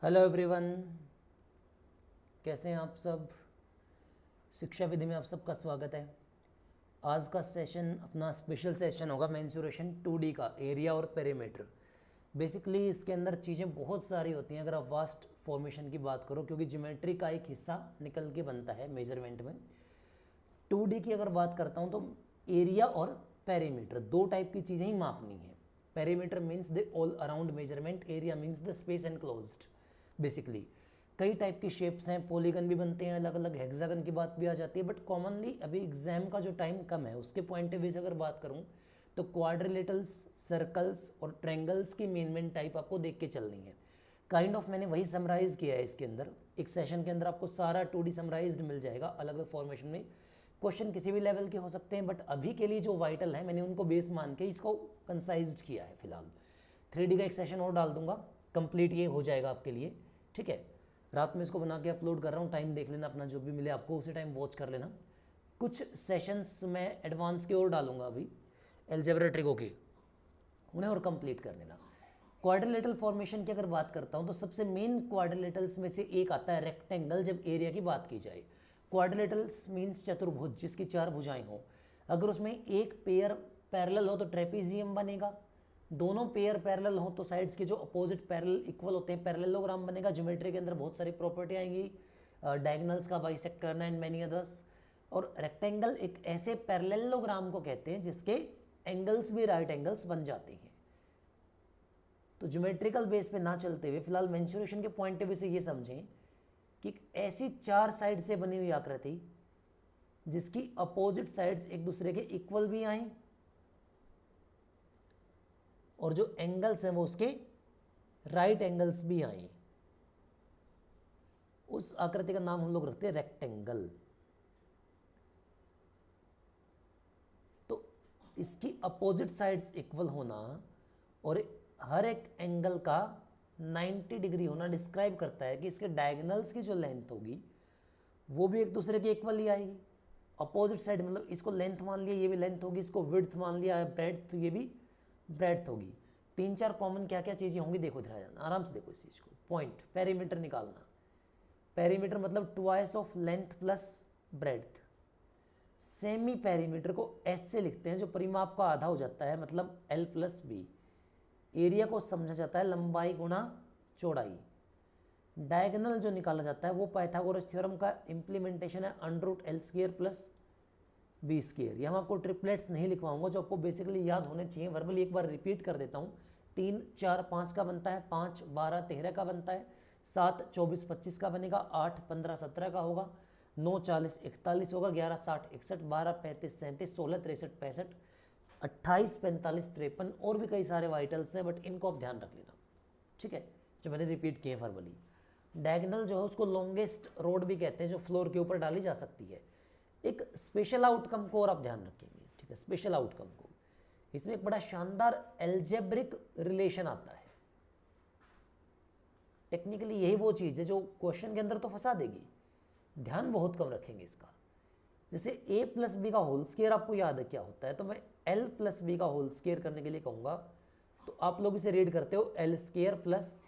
Hello everyone, कैसे हैं आप सब। शिक्षा विधि में आप सबका स्वागत है। आज का सेशन अपना स्पेशल सेशन होगा मेंसुरेशन 2D का, एरिया और पेरीमीटर। बेसिकली इसके अंदर चीज़ें बहुत सारी होती हैं अगर आप वास्ट फॉर्मेशन की बात करो, क्योंकि ज्योमेट्री का एक हिस्सा निकल के बनता है मेजरमेंट में। 2D की अगर बात करता हूँ तो एरिया और पेरीमीटर दो टाइप की चीज़ें ही मापनी है। Perimeter means the all around measurement, area means the space enclosed. Basically कई टाइप की शेप्स हैं, पॉलीगन भी बनते हैं अलग अलग, हेक्सागन की बात भी आ जाती है, बट कॉमनली अभी एग्जाम का जो टाइम कम है उसके पॉइंट ऑफ व्यू से अगर बात करूँ तो क्वाड्रिलेटरल्स, सर्कल्स और ट्रेंगल्स की मेन टाइप आपको देख के चलनी है। काइंड ऑफ मैंने वही समराइज किया है इसके अंदर। एक सेशन के अंदर आपको सारा 2D समराइज्ड मिल जाएगा अलग अलग फॉर्मेशन में। क्वेश्चन किसी भी लेवल के हो सकते हैं, बट अभी के लिए जो वाइटल है मैंने उनको बेस मान के इसको कंसाइज्ड किया है फिलहाल। 3D का एक सेशन और डाल दूंगा, कंप्लीट ये हो जाएगा आपके लिए। ठीक है, रात में इसको बना के अपलोड कर रहा हूँ, टाइम देख लेना अपना, जो भी मिले आपको उसी टाइम वॉच कर लेना। कुछ सेशंस मैं एडवांस के और डालूंगा अभी, एल्जेब्रा ट्रिको के, उन्हें और कंप्लीट कर लेना। क्वाड्रिलेटरल फॉर्मेशन की अगर बात करता हूँ तो सबसे मेन क्वाड्रिलेटरल्स में से एक आता है रेक्टेंगल, जब एरिया की बात की जाए। क्वाड्रिलेटरल्स मीन्स चतुर्भुज जिसकी चार भुजाएं हो। अगर उसमें एक पेयर पैरेलल हो तो ट्रेपीजियम बनेगा, दोनों पेयर पैरेलल हो तो साइड्स के जो अपोजिट पैरेलल इक्वल होते हैं पैरेललोग्राम बनेगा। ज्योमेट्री के अंदर बहुत सारी प्रॉपर्टी आएंगी, डायगोनल्स का बाइसेक्ट करना एंड मैनी अदर्स। और रेक्टेंगल एक ऐसे पैरेललोग्राम को कहते हैं जिसके एंगल्स भी राइट एंगल्स बन जाते हैं। तो ज्योमेट्रिकल बेस पे ना चलते हुए फिलहाल मेंसुरेशन के पॉइंट ऑफ व्यू से ये समझें कि ऐसी चार साइड से बनी हुई आकृति जिसकी अपोजिट साइड्स एक दूसरे के इक्वल भी आए और जो एंगल्स हैं वो उसके राइट एंगल्स भी आए, उस आकृति का नाम हम लोग रखते हैं रेक्टेंगल। तो इसकी अपोजिट साइड्स इक्वल होना और हर एक एंगल का 90 डिग्री होना डिस्क्राइब करता है कि इसके डायगोनल्स की जो लेंथ होगी वो भी एक दूसरे के इक्वल ही आएगी। अपोजिट साइड मतलब इसको लेंथ मान लिया, ये भी लेंथ होगी, इसको विड्थ मान लिया है, ब्रेड्थ, तो ये भी ब्रेड्थ होगी। तीन चार कॉमन क्या क्या चीज़ें होंगी देखो, इधर आ जाना, आराम से देखो इस चीज़ को। पॉइंट, पेरीमीटर निकालना। पेरीमीटर मतलब twice of length plus breadth. Semi perimeter को एस से लिखते हैं, जो परिमाप का आधा हो जाता है, मतलब एल प्लस बी। एरिया को समझा जाता है लंबाई गुणा चौड़ाई। डायगोनल जो निकाला जाता है वो पाइथागोरस थ्योरम का इंप्लीमेंटेशन है, √L² प्लस B²। ये हम आपको ट्रिपलेट्स नहीं लिखवाऊंगा, जो आपको बेसिकली याद होने चाहिए। वर्बली एक बार रिपीट कर देता हूँ। 3 4 5 का बनता है, 5 12 13 का बनता है, 7 24 25 का बनेगा, 8 15 17 का होगा, 9 40 41 होगा, 11 60 61, 12 35 37, 16 63 65, 28 45 53 और भी कई सारे वाइटल्स हैं, बट इनको आप ध्यान रख लेना। ठीक है, जो मैंने रिपीट किए वर्बली। डायगोनल जो है उसको लॉन्गेस्ट रोड भी कहते हैं, जो फ्लोर के ऊपर डाली जा सकती है। एक स्पेशल आउटकम को और आप ध्यान रखेंगे, ठीक है, स्पेशल आउटकम को। इसमें एक बड़ा शानदार एल्जेब्रिक रिलेशन आता है। टेक्निकली यही वो चीज़ है जो क्वेश्चन के अंदर तो फंसा देगी, ध्यान बहुत कम रखेंगे इसका। जैसे a प्लस बी का होल स्केयर आपको याद है क्या होता है, तो मैं l प्लस बी का होल स्केयर करने के लिए कहूँगा तो आप लोग इसे रीड करते हो L² plus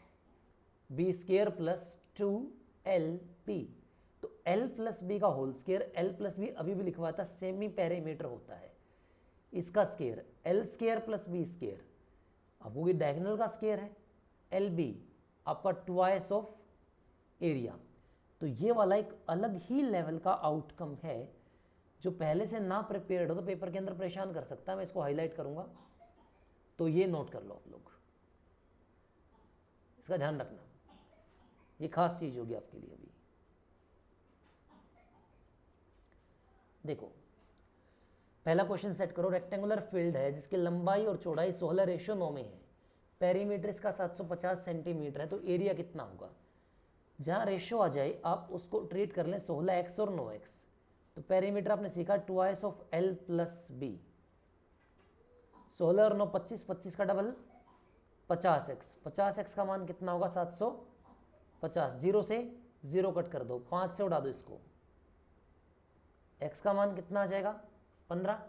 B² plus 2LP। तो L प्लस बी का whole square, L plus B अभी भी लिखवा था, सेमी पेरीमीटर होता है। इसका स्केयर L² प्लस B², आपको ये डायगोनल का स्केयर है, LB आपका ट्वाइस ऑफ एरिया। तो ये वाला एक अलग ही लेवल का आउटकम है, जो पहले से ना प्रिपेयर्ड हो तो पेपर के अंदर परेशान कर सकता है। मैं इसको हाईलाइट करूंगा, तो ये नोट कर लो आप लोग, इसका ध्यान रखना, ये खास चीज होगी आपके लिए। अभी देखो, पहला क्वेश्चन सेट करो। रेक्टेंगुलर फील्ड है जिसकी लंबाई और चौड़ाई 16:9 में है, पेरीमीटर इसका 750 सेंटीमीटर है, तो एरिया कितना होगा। जहां रेशियो आ जाए आप उसको ट्रीट कर लें 16x और 9x। तो पेरीमीटर आपने सीखा twice of L plus B. 16 और 9 25, 25 का डबल 50x। 50x का मान कितना होगा 750। 0 से 0 कट कर दो, 5 से उड़ा दो इसको, x का मान कितना आ जाएगा 15।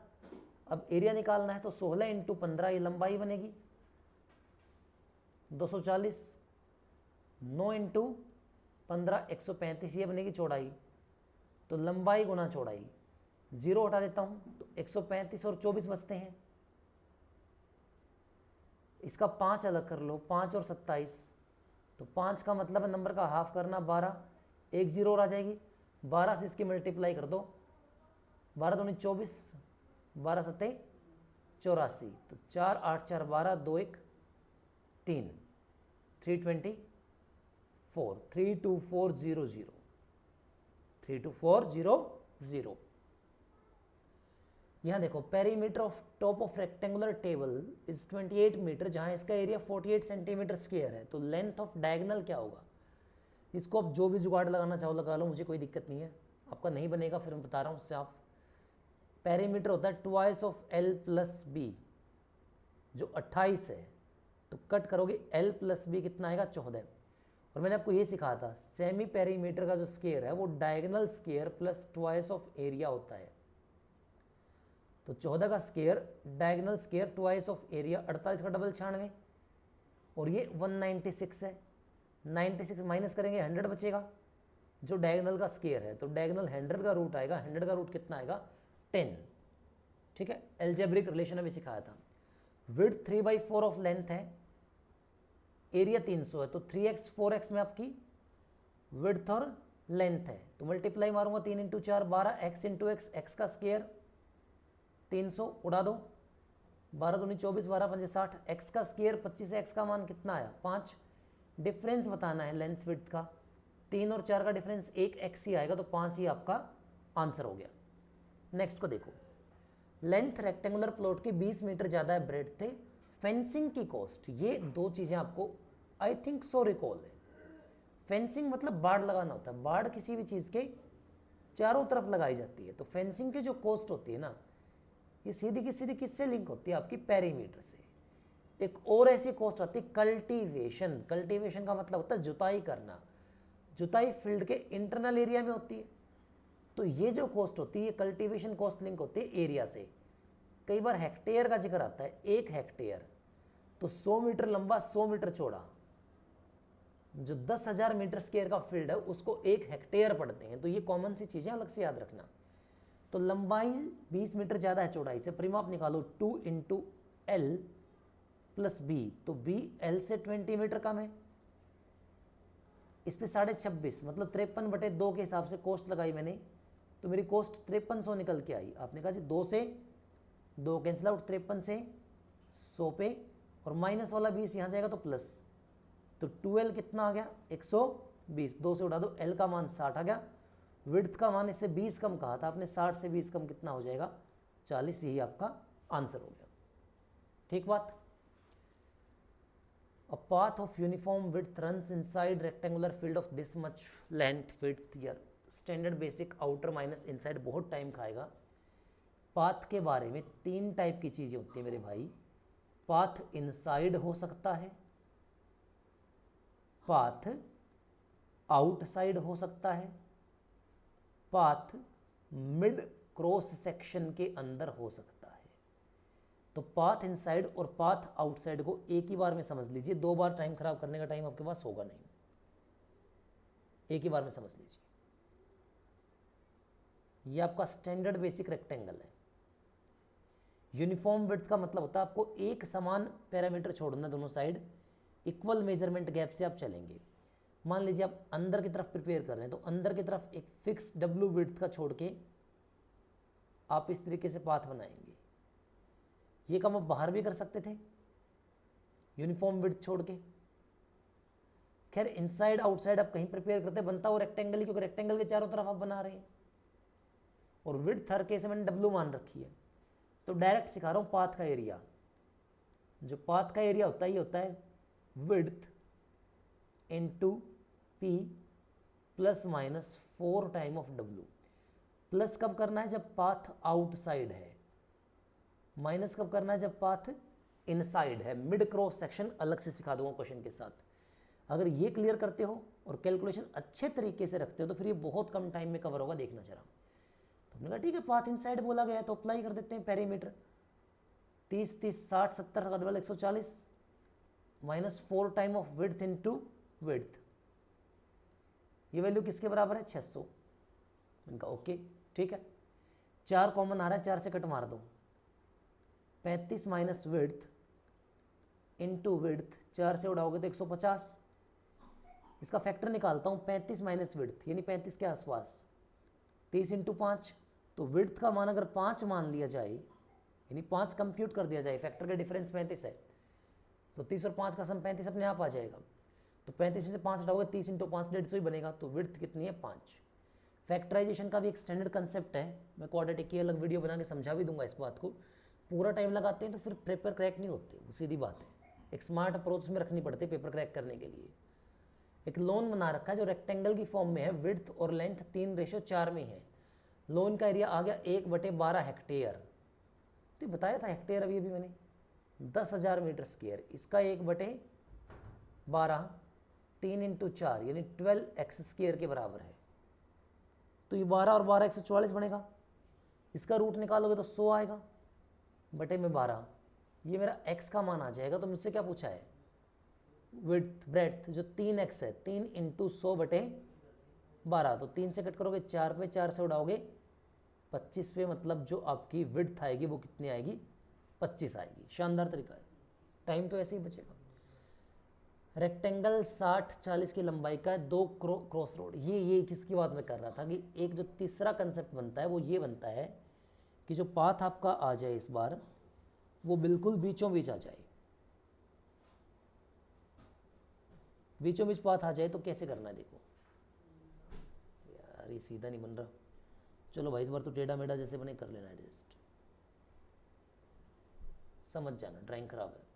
अब एरिया निकालना है तो 16 इंटू 15, ये लंबाई बनेगी 240। 9 इंटू 15 135, ये बनेगी चौड़ाई। तो लंबाई गुना चौड़ाई, 0 हटा देता हूँ तो 135 और 24 बचते हैं। इसका 5 अलग कर लो, 5 और 27, तो 5 का मतलब है नंबर का हाफ करना 12, एक जीरो और आ जाएगी। 12 से इसकी मल्टीप्लाई कर दो, 12 दूनी 24, 12 सत्ते 84, तो 4 8 4 12, 2 1 3, 324, 32400, 32400। यहाँ देखो perimeter of top of rectangular table is 28 metre, जहाँ इसका एरिया 48 सेंटीमीटर स्क्वायर है। तो लेंथ ऑफ डायगोनल क्या होगा? इसको आप जो भी जुगाड़ लगाना चाहो लगा लो, मुझे कोई दिक्कत नहीं है। आपका नहीं बनेगा फिर मैं बता रहा हूँ उससे। आप पेरीमीटर होता है twice of L plus B, जो 28 है, तो कट करोगे एल प्लस बी कितना आएगा? 14। और मैंने आपको ये सिखाया था सेमी पेरीमीटर का जो स्क्वायर है वो diagonal square plus twice of area होता है। तो 14 का square diagonal square twice of area, 48 का डबल 96, और ये 196 है। 96 माइनस करेंगे 100 बचेगा जो डायगोनल का स्क्वायर है। तो डायगोनल 100 का रूट आएगा, 100 का रूट कितना आएगा? 10। ठीक है, एल्जेब्रिक रिलेशन अभी सिखाया था। विड्थ 3/4 ऑफ लेंथ है, एरिया 300 है, तो 3x 4x में आपकी विड्थ और लेंथ है। तो मल्टीप्लाई मारूंगा 3 into 4 12, x into x, x का स्क्वायर 300 उड़ा दो, 12 दूनी 24, 12 पंजे 60, एक्स का स्क्वायर 25 है, एक्स का मान कितना आया? 5। डिफरेंस बताना है लेंथ विड्थ का, 3 और 4 का डिफरेंस 1 एक्स ही आएगा, तो 5 ही आपका आंसर हो गया। नेक्स्ट को देखो, लेंथ रेक्टेंगुलर प्लॉट की 20 मीटर ज़्यादा है ब्रेड थे, फेंसिंग की कॉस्ट। ये दो चीज़ें आपको आई थिंक सो रिकॉल है। फेंसिंग मतलब बाड़ लगाना होता है, बाड़ किसी भी चीज़ के चारों तरफ लगाई जाती है। तो फेंसिंग की जो कॉस्ट होती है ना, ये सीधी की सीधी किससे लिंक होती है? आपकी पेरीमीटर से। एक और ऐसी कॉस्ट आती है कल्टीवेशन। कल्टीवेशन का मतलब होता है जुताई करना। जुताई फील्ड के इंटरनल एरिया में होती है। तो ये जो कॉस्ट होती है कल्टीवेशन कॉस्ट लिंक होती है एरिया से। कई बार हेक्टेयर का जिक्र आता है, 1 हेक्टेयर तो 100 मीटर लंबा 100 मीटर चौड़ा, जो 10,000 मीटर स्क्वायर का फील्ड है उसको 1 हेक्टेयर पढ़ते हैं। तो ये कॉमन सी चीजें अलग से याद रखना। तो लंबाई 20 मीटर ज़्यादा है चौड़ाई से, परिमाप निकालो 2 इंटू एल प्लस बी, तो बी एल से 20 मीटर कम है। इस पर 26.5 मतलब 53/2 के हिसाब से कॉस्ट लगाई मैंने, तो मेरी कॉस्ट 5300 निकल के आई। आपने कहा जी 2 से 2 कैंसिल आउट, 53 से 100 पे, और माइनस वाला 20 यहाँ जाएगा तो प्लस, तो 2L कितना आ गया? 120। 2 से उड़ा दो, L का मान 60 आ गया। विड्थ का मान इससे 20 कम कहा था आपने, 60 से 20 कम कितना हो जाएगा? 40। यही आपका आंसर हो गया। ठीक बात। A path of uniform width runs inside rectangular field of this much length width। यार standard basic outer minus inside बहुत टाइम खाएगा। पाथ के बारे में 3 टाइप की चीज़ें होती हैं मेरे भाई। पाथ इनसाइड हो सकता है, पाथ आउटसाइड हो सकता है, पाथ मिड क्रॉस सेक्शन के अंदर हो सकता है। तो पाथ इनसाइड और पाथ आउटसाइड को एक ही बार में समझ लीजिए, 2 बार टाइम खराब करने का टाइम आपके पास होगा नहीं, एक ही बार में समझ लीजिए। ये आपका स्टैंडर्ड बेसिक रेक्टेंगल है। यूनिफॉर्म विड्थ का मतलब होता है आपको एक समान पैरामीटर छोड़ना, दोनों साइड इक्वल मेजरमेंट गैप से आप चलेंगे। मान लीजिए आप अंदर की तरफ प्रिपेयर कर रहे हैं, तो अंदर की तरफ एक फिक्स डब्ल्यू विड्थ का छोड़ के आप इस तरीके से पाथ बनाएंगे। ये काम आप बाहर भी कर सकते थे यूनिफॉर्म विड्थ छोड़ के। खैर इनसाइड आउटसाइड आप कहीं प्रिपेयर करते बनता वो रेक्टेंगल ही, क्योंकि रेक्टेंगल के चारों तरफ आप बना रहे हैं। और विड्थ हर केस में मैंने डब्ल्यू मान रखी है, तो डायरेक्ट सिखा रहा हूँ पाथ का एरिया। जो पाथ का एरिया होता है ये होता है width into P plus minus 4 time of W. Plus कब करना है? जब पाथ आउटसाइड है। माइनस कब करना है? जब पाथ इनसाइड है। मिड क्रॉस सेक्शन अलग से सिखा दूंगा क्वेश्चन के साथ। अगर ये क्लियर करते हो और कैलकुलेशन अच्छे तरीके से रखते हो तो फिर ये बहुत कम टाइम में कवर होगा, देखना जरा। तो हमने कहा ठीक है पाथ इनसाइड बोला गया है तो अप्लाई कर देते हैं पेरीमीटर। 30 30 60 70 का double 140 minus 4 time of width into width, ये वैल्यू किसके बराबर है 600। इनका ओके ठीक है। 4 कॉमन आ रहा है, 4 से कट मार दो। 35 माइनस विड्थ इंटू विड्थ, 4 से उड़ाओगे तो 150। इसका फैक्टर निकालता हूँ, 35 माइनस विड्थ यानी 35 के आसपास, 30 इंटू 5। तो विड्थ का मान अगर 5 मान लिया जाए यानी 5 कंप्यूट कर दिया जाए, फैक्टर का डिफरेंस 35 है, तो 30 और 5 का सम 35 अपने आप आ जाएगा। तो 35 में से 5 हटाओगे, 30 इंटू 5 150 ही बनेगा। तो विड्थ कितनी है 5। फैक्टराइजेशन का भी एक स्टैंडर्ड कंसेप्ट है, मैं क्वाड्रेटिक की अलग वीडियो बना के समझा भी दूंगा इस बात को। पूरा टाइम लगाते हैं तो फिर पेपर क्रैक नहीं होते, वो सीधी बात है। एक स्मार्ट अप्रोच में रखनी पड़ती है पेपर क्रैक करने के लिए। एक लोन बना रखा है जो रेक्टेंगल की फॉर्म में है, विड्थ और लेंथ 3:4 में है। लोन का एरिया आ गया 1/12 हेक्टेयर। तो बताया था हेक्टेयर अभी मैंने, 10,000 मीटर स्क्वायर। इसका 1/12 3 इंटू 4 यानी 12x स्क्वायर के बराबर है। तो ये 12 और 12 144 बनेगा। इसका रूट निकालोगे तो 100 आएगा बटे में 12। ये मेरा x का मान आ जाएगा। तो मुझसे क्या पूछा है, विड्थ ब्रेड्थ जो 3x है, 3 इंटू 100 बटे 12। तो 3 से कट करोगे 4 पे, 4 से उड़ाओगे 25 पे, मतलब जो आपकी विड्थ आएगी वो कितनी आएगी 25 आएगी। शानदार तरीका है, टाइम तो ऐसे ही बचेगा। रेक्टेंगल 60-40 की लंबाई का 2 क्रॉस रोड। ये किसकी बात मैं कर रहा था कि एक जो तीसरा कंसेप्ट बनता है वो ये बनता है कि जो पाथ आपका आ जाए इस बार वो बिल्कुल बीचों बीच आ जाए। बीचों बीच पाथ आ जाए तो कैसे करना है देखो यार, ये सीधा नहीं बन रहा। चलो भाई इस बार तो टेढ़ा मेढ़ा जैसे बने कर लेना एडजस्ट, समझ जाना ड्राइंग खराब है।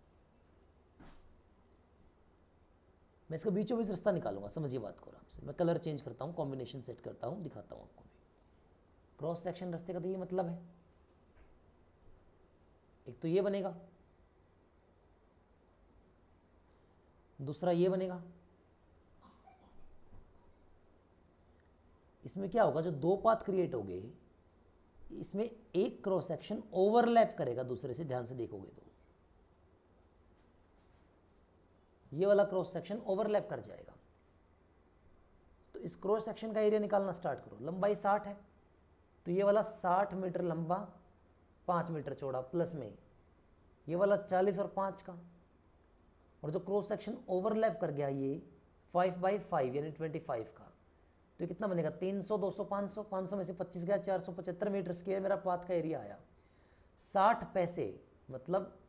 मैं इसका बीचों बीच रास्ता निकालूंगा, समझिए बात को आराम से। मैं कलर चेंज करता हूँ, कॉम्बिनेशन सेट करता हूँ, दिखाता हूँ आपको भी। क्रॉस सेक्शन रास्ते का तो ये मतलब है, एक तो ये बनेगा, दूसरा ये बनेगा। इसमें क्या होगा, जो 2 पाथ क्रिएट हो गए इसमें एक क्रॉस सेक्शन ओवरलैप करेगा दूसरे से, ध्यान से देखोगे तो ये वाला क्रॉस सेक्शन ओवरलैप कर जाएगा। तो इस क्रॉस सेक्शन का एरिया निकालना स्टार्ट करो। लंबाई 60 है तो ये वाला 60 मीटर लंबा 5 मीटर चौड़ा, प्लस में ये वाला 40 और 5 का, और जो क्रॉस सेक्शन ओवरलैप कर गया ये 5/5 यानी 25 का। तो ये कितना बनेगा 300 200 500, 500 में से 25 गया, 475 मीटर स्क्वायर मेरा पाथ का एरिया आया। 60 पैसे मतलब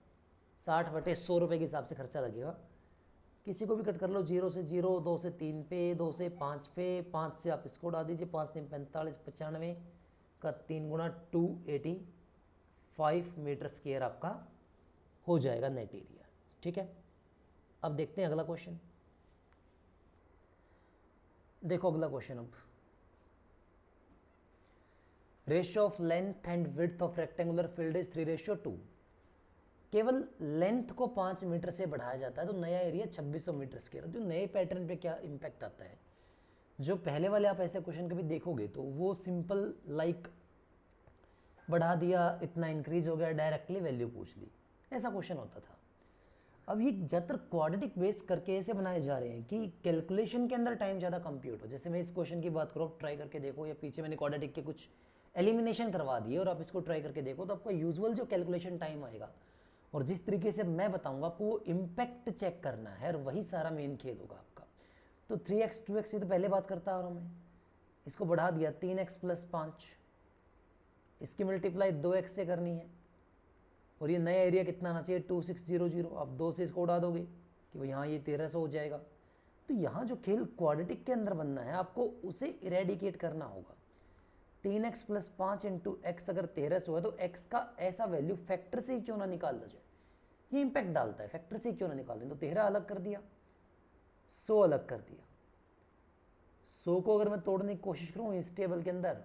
60 बटे 100 रुपये के हिसाब से खर्चा लगेगा। किसी को भी कट कर लो, 0 से 0, 2 से 3 पे, 2 से 5 पे, 5 से आप इसको उड़ा दीजिए, 5 3 45, 95 का 3 गुना 285 मीटर स्क्वायर आपका हो जाएगा नेट एरिया। ठीक है, अब देखते हैं अगला क्वेश्चन। देखो अगला क्वेश्चन, अब ratio of length and width of rectangular field is 3:2। केवल लेंथ को 5 मीटर से बढ़ाया जाता है तो नया एरिया 2600 मीटर स्क्वायर। तो नए पैटर्न पे क्या इम्पैक्ट आता है, जो पहले वाले आप ऐसे क्वेश्चन कभी देखोगे तो वो सिंपल लाइक बढ़ा दिया, इतना इंक्रीज हो गया, डायरेक्टली वैल्यू पूछ ली, ऐसा क्वेश्चन होता था। अब ये ज़्यादातर क्वाड्रेटिक बेस करके ऐसे बनाए जा रहे हैं कि कैलकुलेशन के अंदर टाइम ज़्यादा कंप्यूट हो। जैसे मैं इस क्वेश्चन की बात करूँ, ट्राई करके देखो, या पीछे मैंने क्वाड्रेटिक के कुछ एलिमिनेशन करवा दिए और आप इसको ट्राई करके देखो तो आपका यूजुअल जो कैलकुलेशन टाइम आएगा और जिस तरीके से मैं बताऊंगा आपको वो इम्पैक्ट चेक करना है, और वही सारा मेन खेल होगा आपका। तो 3x 2x ये तो पहले बात करता आ रहा हूँ मैं, इसको बढ़ा दिया 3x + 5, इसकी मल्टीप्लाई 2x से करनी है, और ये नया एरिया कितना आना चाहिए 2600। आप 2 से इसको उड़ा दोगे कि भाई हाँ ये 1300 हो जाएगा। तो यहाँ जो खेल क्वाड्रेटिक के अंदर बनना है आपको उसे इरेडिकेट करना होगा। 3x + 5 × x अगर 1300 है तो x का ऐसा वैल्यू फैक्टर से ही क्यों ना निकाल जाए, ये इंपैक्ट डालता है, फैक्टर से ही क्यों ना निकाल दें। तो 13 अलग कर दिया, 100 अलग कर दिया। 100 को अगर मैं तोड़ने की कोशिश करूँ इस टेबल के अंदर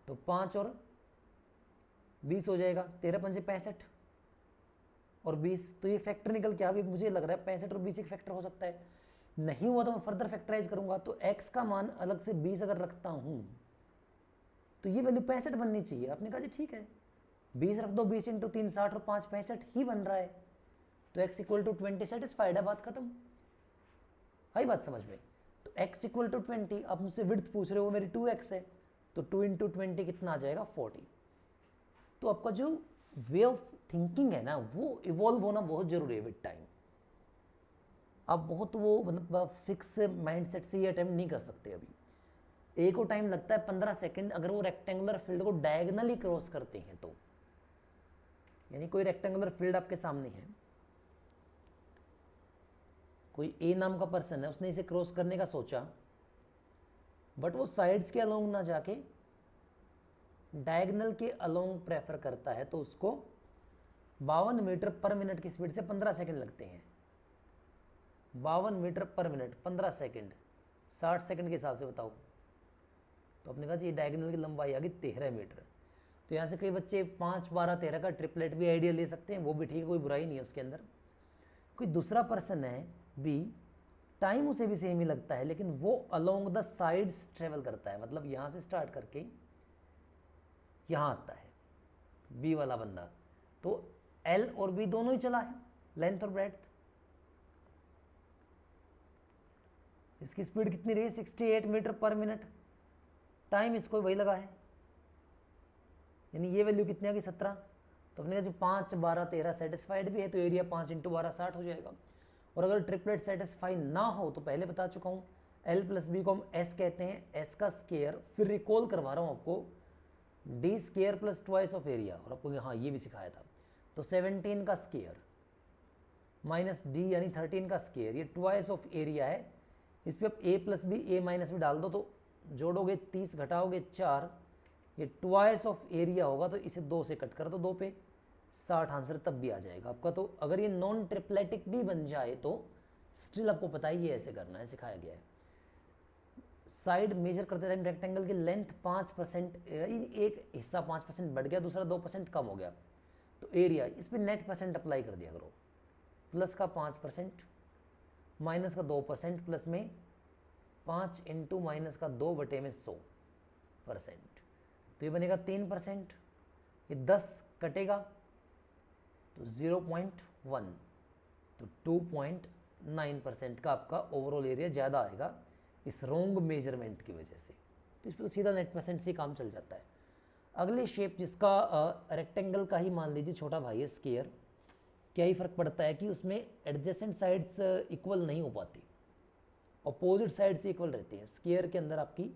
तो 5 और 20 हो जाएगा, 13 पंजे 65 और 20, तो ये फैक्टर निकल के अभी मुझे लग रहा है 65 और 20 एक फैक्टर हो सकता है। नहीं हुआ तो मैं फर्दर फैक्टराइज करूंगा, तो x का मान अलग से 20 अगर रखता हूं तो ये वैल्यू 65 बननी चाहिए। आपने कहा जी ठीक है 20 रख दो, 20 × 3 60 और 5 65 ही बन रहा है, तो x = 20 सेटिस्फाइड है, बात खत्म। आई बात समझ में। तो x इक्वल टू 20, आप मुझसे विड्थ पूछ रहे हो, मेरी 2x है, तो 2 इंटू 20 कितना आ जाएगा 40। तो आपका जो वे ऑफ थिंकिंग है ना वो इवॉल्व होना बहुत जरूरी है विद टाइम। आप बहुत वो मतलब फिक्स माइंडसेट से ये अटेम्प्ट नहीं कर सकते अभी। ए को टाइम लगता है 15 सेकंड अगर वो रेक्टेंगुलर फील्ड को डायगनली क्रॉस करते हैं तो, यानी कोई रेक्टेंगुलर फील्ड आपके सामने है, कोई ए नाम का पर्सन है, उसने इसे क्रॉस करने का सोचा, बट वो साइड्स के अलोंग ना जाके डायगनल के अलोंग प्रेफर करता है, तो उसको 52 मीटर पर मिनट की स्पीड से 15 सेकंड लगते हैं। 52 मीटर पर मिनट 15 सेकंड, 60 सेकंड के हिसाब से बताओ। तो आपने कहा जी डायगनल की लंबाई आ गई 13 मीटर। तो यहाँ से कई बच्चे 5, 12, 13 का ट्रिपलेट भी आइडिया ले सकते हैं, वो भी ठीक है, कोई बुराई नहीं है उसके अंदर। कोई दूसरा पर्सन है बी, टाइम उसे भी सेम ही लगता है, लेकिन वो अलोंग द साइड्स ट्रेवल करता है, मतलब यहाँ से स्टार्ट करके यहाँ आता है बी वाला बंदा। तो एल और बी दोनों ही चला है, लेंथ और ब्रेड्थ। इसकी स्पीड कितनी रही? 68 मीटर पर मिनट। टाइम इसको वही लगा है, यानी ये वैल्यू कितनी आ गई 17। तो अपने जो 5, 12, 13 सेटिस्फाइड भी है, तो एरिया 5 इंटू 12 60 हो जाएगा। और अगर ट्रिपलेट सेटिस्फाई ना हो तो पहले बता चुका हूँ, एल प्लस बी को हम एस कहते हैं, एस का स्केयर, फिर रिकॉल करवा रहा हूँ आपको, D square plus twice of area, और आपको हाँ ये भी सिखाया था। तो 17 का स्केयर माइनस डी यानी 13 का स्केयर, ये ट्वाइस ऑफ एरिया है। इस पर आप ए प्लस बी ए माइनस बी डाल दो, तो जोड़ोगे 30 घटाओगे 4, ये ट्वाइस ऑफ एरिया होगा, तो इसे 2 से कट कर दो, 2 पे 60 आंसर तब भी आ जाएगा आपका। तो अगर ये नॉन ट्रिपलेटिक भी बन जाए तो स्टिल आपको पता ही ये ऐसे करना है, सिखाया गया है। साइड मेजर करते टाइम रेक्टेंगल की लेंथ 5%, एक हिस्सा 5% बढ़ गया, दूसरा 2% कम हो गया, तो एरिया इस पर नेट परसेंट अप्लाई कर दिया करो। प्लस का 5%, माइनस का 2%, प्लस में 5 इंटू माइनस का 2 बटे में 100%, तो ये बनेगा 3%। ये 10 कटेगा तो 0.1, तो 2.9% का आपका ओवरऑल एरिया ज़्यादा आएगा इस रॉन्ग मेजरमेंट की वजह से। तो इस पर तो सीधा नेट परसेंट से काम चल जाता है। अगली शेप जिसका रेक्टेंगल का ही मान लीजिए छोटा भाई है स्केयर, क्या ही फ़र्क पड़ता है कि उसमें एडजेसेंट साइड्स इक्वल नहीं हो पाती, अपोजिट साइड्स इक्वल रहती हैं। स्केयर के अंदर आपकी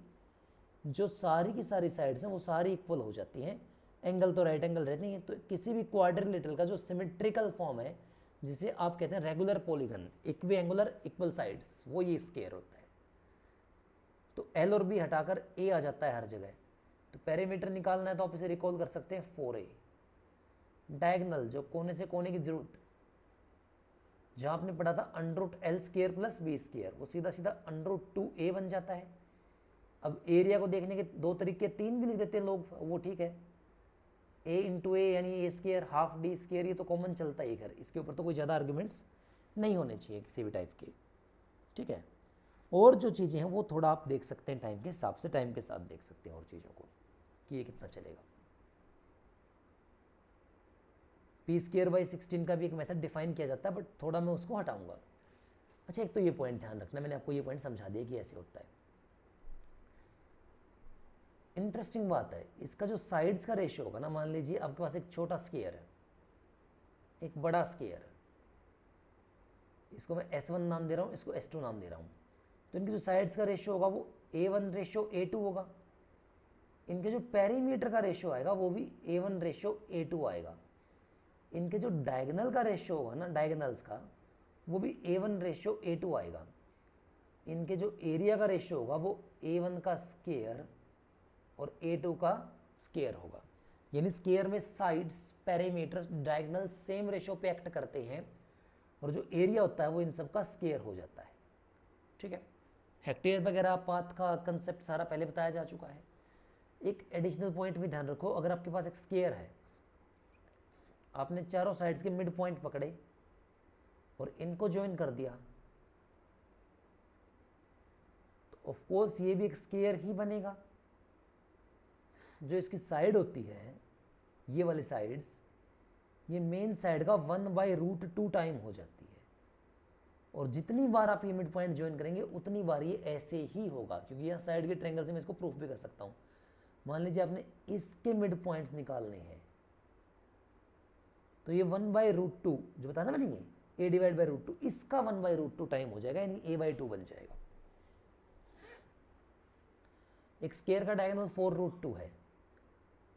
जो सारी की सारी साइड्स हैं वो सारी इक्वल हो जाती हैं, एंगल तो राइट एंगल रहती हैं। तो किसी भी क्वाड्रिलेटरल का जो सिमेट्रिकल फॉर्म है, जिसे आप कहते हैं regular polygon, equi angular equal sides, वो ये स्केयर होता है। तो एल और बी हटाकर ए आ जाता है हर जगह। तो पेरीमीटर निकालना है तो आप इसे रिकॉल कर सकते हैं 4a। डायगनल जो कोने से कोने की जरूरत, जहां आपने पढ़ा था √L square plus B square, वो सीधा सीधा √2a बन जाता है। अब एरिया को देखने के 2 तरीके, 3 भी लिख देते हैं लोग, वो ठीक है। a इंटू ए यानी ए स्केयर, हाफ डी स्केयर, ये तो कॉमन चलता है। खैर इसके ऊपर तो कोई ज़्यादा आर्ग्यूमेंट्स नहीं होने चाहिए किसी भी टाइप के, ठीक है। और जो चीज़ें हैं वो थोड़ा आप देख सकते हैं टाइम के हिसाब से, टाइम के साथ देख सकते हैं और चीज़ों को कि ये कितना चलेगा। पी स्केयर बाई 16 का भी एक मेथड डिफाइन किया जाता है, बट थोड़ा मैं उसको हटाऊंगा। अच्छा, एक तो ये पॉइंट ध्यान रखना, मैंने आपको ये पॉइंट समझा दिया कि ऐसे होता है। इंटरेस्टिंग बात है, इसका जो साइड्स का रेशियो होगा ना, मान लीजिए आपके पास एक छोटा स्केयर है, एक बड़ा स्केयर है, इसको मैं S1 नाम दे रहा हूँ, इसको S2 नाम दे रहा हूँ। तो इनके जो साइड्स का रेशियो होगा वो A1 रेशियो A2 होगा। इनके जो पेरीमीटर का रेशियो आएगा वो भी A1 रेशियो A2 आएगा। इनके जो डायगनल का रेशियो होगा ना, डायगनल्स का, वो भी A1 रेशियो A2 आएगा। इनके जो एरिया का रेशियो होगा वो A1 का स्केयर और A2 का स्केयर होगा। यानी स्केयर में sides, perimeter, diagonal same ratio पे एक्ट करते हैं, और जो एरिया होता है वो इन सब का स्केयर हो जाता है, ठीक है। हेक्टेयर वगैरह पाथ का कंसेप्ट सारा पहले बताया जा चुका है। एक एडिशनल पॉइंट भी ध्यान रखो, अगर आपके पास एक स्केयर है, आपने चारों साइड्स के मिड पॉइंट पकड़े और इनको ज्वाइन कर दिया, तो ऑफ कोर्स ये भी एक स्केयर ही बनेगा। जो इसकी साइड होती है, ये वाली साइड्स, ये मेन साइड का 1/√2 टाइम हो जाती है। और जितनी बार आप ये मिड पॉइंट ज्वाइन करेंगे उतनी बार ये ऐसे ही होगा, क्योंकि यहाँ साइड के ट्रायंगल से मैं इसको प्रूफ भी कर सकता हूँ। मान लीजिए आपने इसके मिड पॉइंट्स निकालने हैं, तो ये 1/√2 जो बताया ना मैंने, ये a/√2, इसका 1/√2 टाइम हो जाएगा, यानी a/2 बन जाएगा। एक स्केयर का डायगोनल 4√2 है,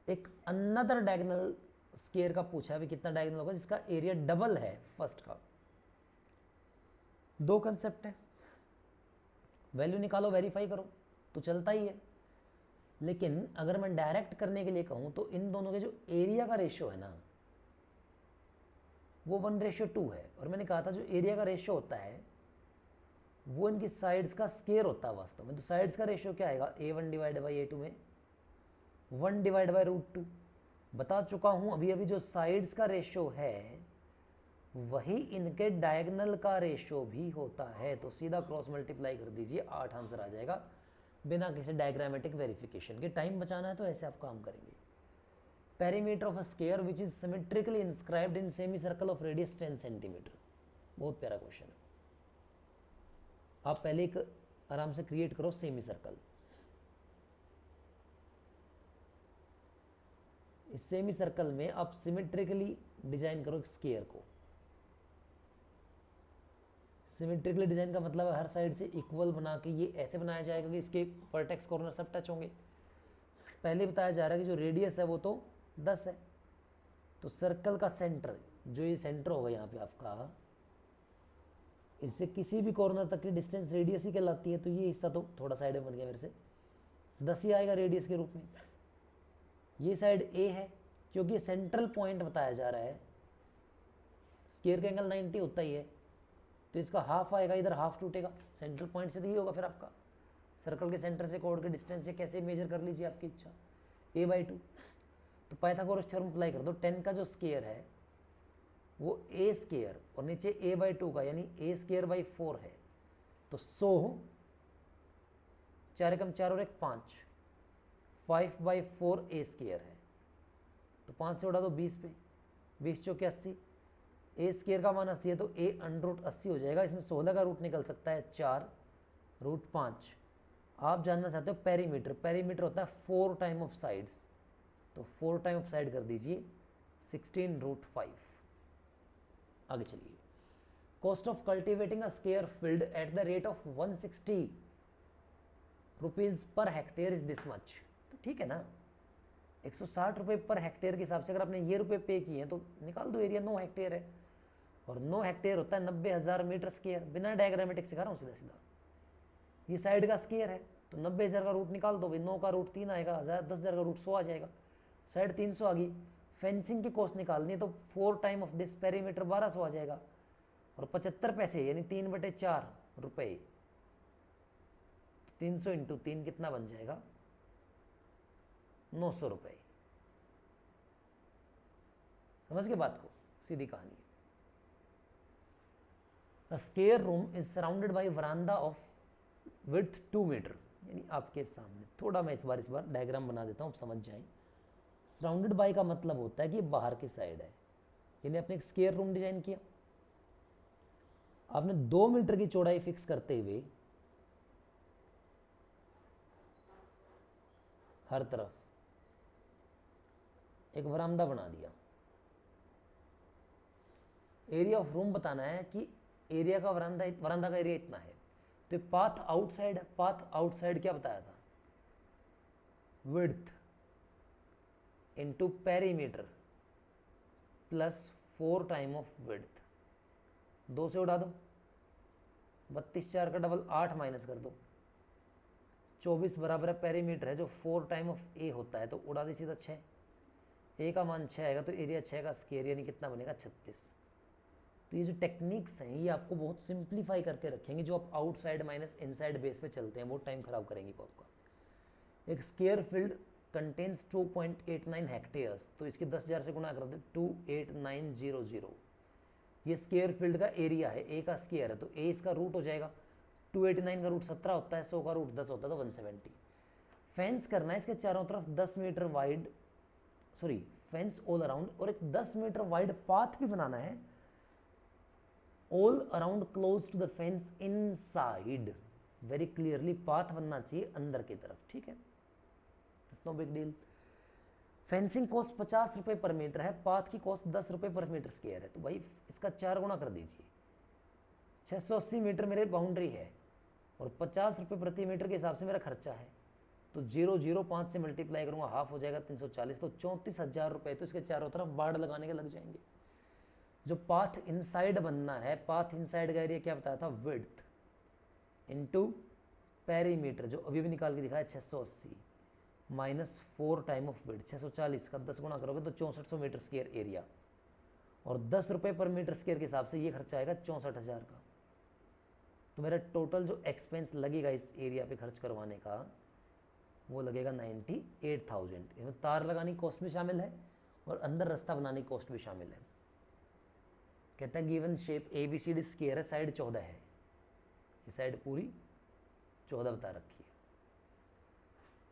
एक अनदर डायगोनल स्केयर का पूछा है, कितना डायगोनल होगा जिसका एरिया डबल है फर्स्ट का। दो कंसेप्ट है, वैल्यू निकालो वेरीफाई करो तो चलता ही है। लेकिन अगर मैं डायरेक्ट करने के लिए कहूं तो इन दोनों के जो एरिया का रेशियो है ना वो 1:2 है, और मैंने कहा था जो एरिया का रेशियो होता है वो इनकी साइड्स का स्केयर होता है वास्तव में। तो साइड्स का रेशियो क्या आएगा, a1/a2 में 1/√2। बता चुका हूं अभी अभी जो साइड्स का रेशियो है वही इनके डायगोनल का रेशियो भी होता है। तो सीधा क्रॉस मल्टीप्लाई कर दीजिए, 8 आंसर आ जाएगा बिना किसी डायग्रामेटिक वेरिफिकेशन के। टाइम बचाना है तो ऐसे आप काम करेंगे। Perimeter of a square which is symmetrically inscribed in semi circle of radius 10 centimetre. बहुत प्यारा क्वेश्चन है। आप पहले एक आराम से क्रिएट करो सेमी सर्कल। इस सेमी सर्कल में आप सिमेट्रिकली डिजाइन करो एक स्क्वायर को। सिमेट्रिकली डिजाइन का मतलब है हर साइड से इक्वल बना के ये ऐसे बनाया जाएगा कि इसके वर्टेक्स कॉर्नर सब टच होंगे। पहले बताया जा रहा है कि जो रेडियस है वो तो 10 है, तो सर्कल का सेंटर, जो ये सेंटर होगा यहाँ पे आपका, इससे किसी भी कॉर्नर तक की डिस्टेंस रेडियस ही कहलाती है। तो ये हिस्सा तो थोड़ा साइड में बन गया मेरे से, 10 ही आएगा रेडियस के रूप में। ये साइड ए है क्योंकि सेंट्रल पॉइंट बताया जा रहा है, स्क्वायर का एंगल 90 होता ही है, तो इसका हाफ आएगा, इधर हाफ टूटेगा। सेंट्रल पॉइंट से तो ये होगा फिर आपका सर्कल के सेंटर से कोड के डिस्टेंस, ये कैसे मेजर कर लीजिए आपकी इच्छा, a/2। तो पाइथागोरस थ्योरम अप्लाई कर दो। 10 का जो स्क्वायर है वो a स्क्वायर और नीचे a/2 का यानी a²/4 है। तो 100, 4 एकम 4 और 1 5, 5/4 a स्क्वायर है। तो 5 से उड़ा दो 20 पे, 20 चौके 80, a स्क्वायर का मान 80 है तो a√80 हो जाएगा। इसमें 16 का रूट निकल सकता है 4√5। आप जानना चाहते हो पेरीमीटर, पेरीमीटर होता है 4 टाइम ऑफ साइड्स, तो 4 टाइम ऑफ साइड कर दीजिए 16√5। आगे चलिए। Cost of cultivating a square field at the rate of 160 rupees per hectare is this much. तो ठीक है ना, 160 रुपये पर हेक्टेयर के हिसाब से अगर आपने ये रुपए पे किए हैं तो निकाल दो। एरिया 9 हेक्टेयर है और 9 हेक्टेयर होता है 90,000 मीटर स्क्वायर। बिना डायग्रामेटिक सिखा रहा हूँ, सीधा सीधा। ये साइड का स्क्वायर है तो 90,000 का रूट निकाल दो भाई, 9 का रूट 3 आएगा, 10,000 का रूट 100 आ जाएगा, साइड 300 आ गई। फेंसिंग की कॉस्ट निकालनी है तो 4 टाइम ऑफ दिस पेरीमीटर 1200 आ जाएगा, और 75 पैसे यानी 3/4 रुपये, 300 इंटू 3 कितना बन जाएगा, 900 रुपये। समझ के बात को, सीधी कहानी। A square room is surrounded by veranda of width 2 metre, यानी आपके सामने। थोड़ा मैं इस बार डायग्राम बना देता हूँ, आप समझ जाएं। सराउंडेड बाय का मतलब होता है कि बाहर की साइड है, यानी आपने एक स्क्वायर रूम डिजाइन किया, आपने 2 मीटर की चौड़ाई फिक्स करते हुए हर तरफ एक वरामदा बना दिया। एरिया ऑफ रूम बताना है कि एरिया का वरामदा का एरिया इतना है। तो पाथ आउटसाइड, पाथ आउटसाइड क्या बताया था, width into perimeter plus 4 time of width. 2 से उड़ा दो, 32 4 का डबल 8 माइनस कर दो, 24 बराबर है पेरीमीटर है जो 4 टाइम ऑफ ए होता है, तो उड़ा दी सीधा 6। ए का मान 6 आएगा तो एरिया 6 का स्क्वायर यानी कितना बनेगा 36। तो ये जो टेक्निक्स हैं ये आपको बहुत सिंप्लीफाई करके रखेंगे। जो आप आउटसाइड माइनस इनसाइड बेस पे चलते हैं वो टाइम खराब करेंगे को आपका। एक स्क्वायर फील्ड कंटेन्स 2.89 हेक्टेयर्स, तो इसके 10,000 से गुणा कर दो, 28900। ये स्क्वायर फील्ड का एरिया है, ए का स्क्वायर है तो ए इसका रूट हो जाएगा। 289 का रूट 17 होता है, 100 का रूट 10 होता है तो 170। फेंस करना है इसके चारों तरफ 10 metre wide, fence all around, और एक 10 मीटर वाइड पाथ भी बनाना है all around close to the fence inside, very clearly path बनना चाहिए अंदर की तरफ, ठीक है, no big deal. Fencing cost 50 रुपये पर मीटर है, पाथ की कॉस्ट 10 रुपये पर मीटर स्क्वायर है, तो भाई इसका 4 गुना कर दीजिए। 680 मीटर मेरे बाउंड्री है और 50 रुपये प्रति मीटर के हिसाब से मेरा खर्चा है, तो 0.05 से मल्टीप्लाई करूंगा, हाफ हो जाएगा 340, तो 34,000 रुपये तो इसके चारों तरफ बाड़ लगाने के लग जाएंगे। जो पाथ इनसाइड बनना है, पाथ इनसाइड का एरिया क्या बताया था, विड्थ इनटू पेरीमीटर, जो अभी भी निकाल के दिखाया 680 माइनस 4 टाइम ऑफ विड्थ, 640 का 10 गुना करोगे तो 6400 मीटर स्क्वायर एरिया, और 10 रुपये पर मीटर स्क्वायर के हिसाब से ये खर्चा आएगा 64,000 का। तो मेरा टोटल जो एक्सपेंस लगेगा इस एरिया पे खर्च करवाने का वो लगेगा 98,000। इसमें तार लगाने की कॉस्ट भी शामिल है और अंदर रास्ता बनाने की कॉस्ट भी शामिल है। कहता है गिवन शेप ABCD स्क्वायर है, साइड 14 है, ये साइड पूरी 14 बता रखी है।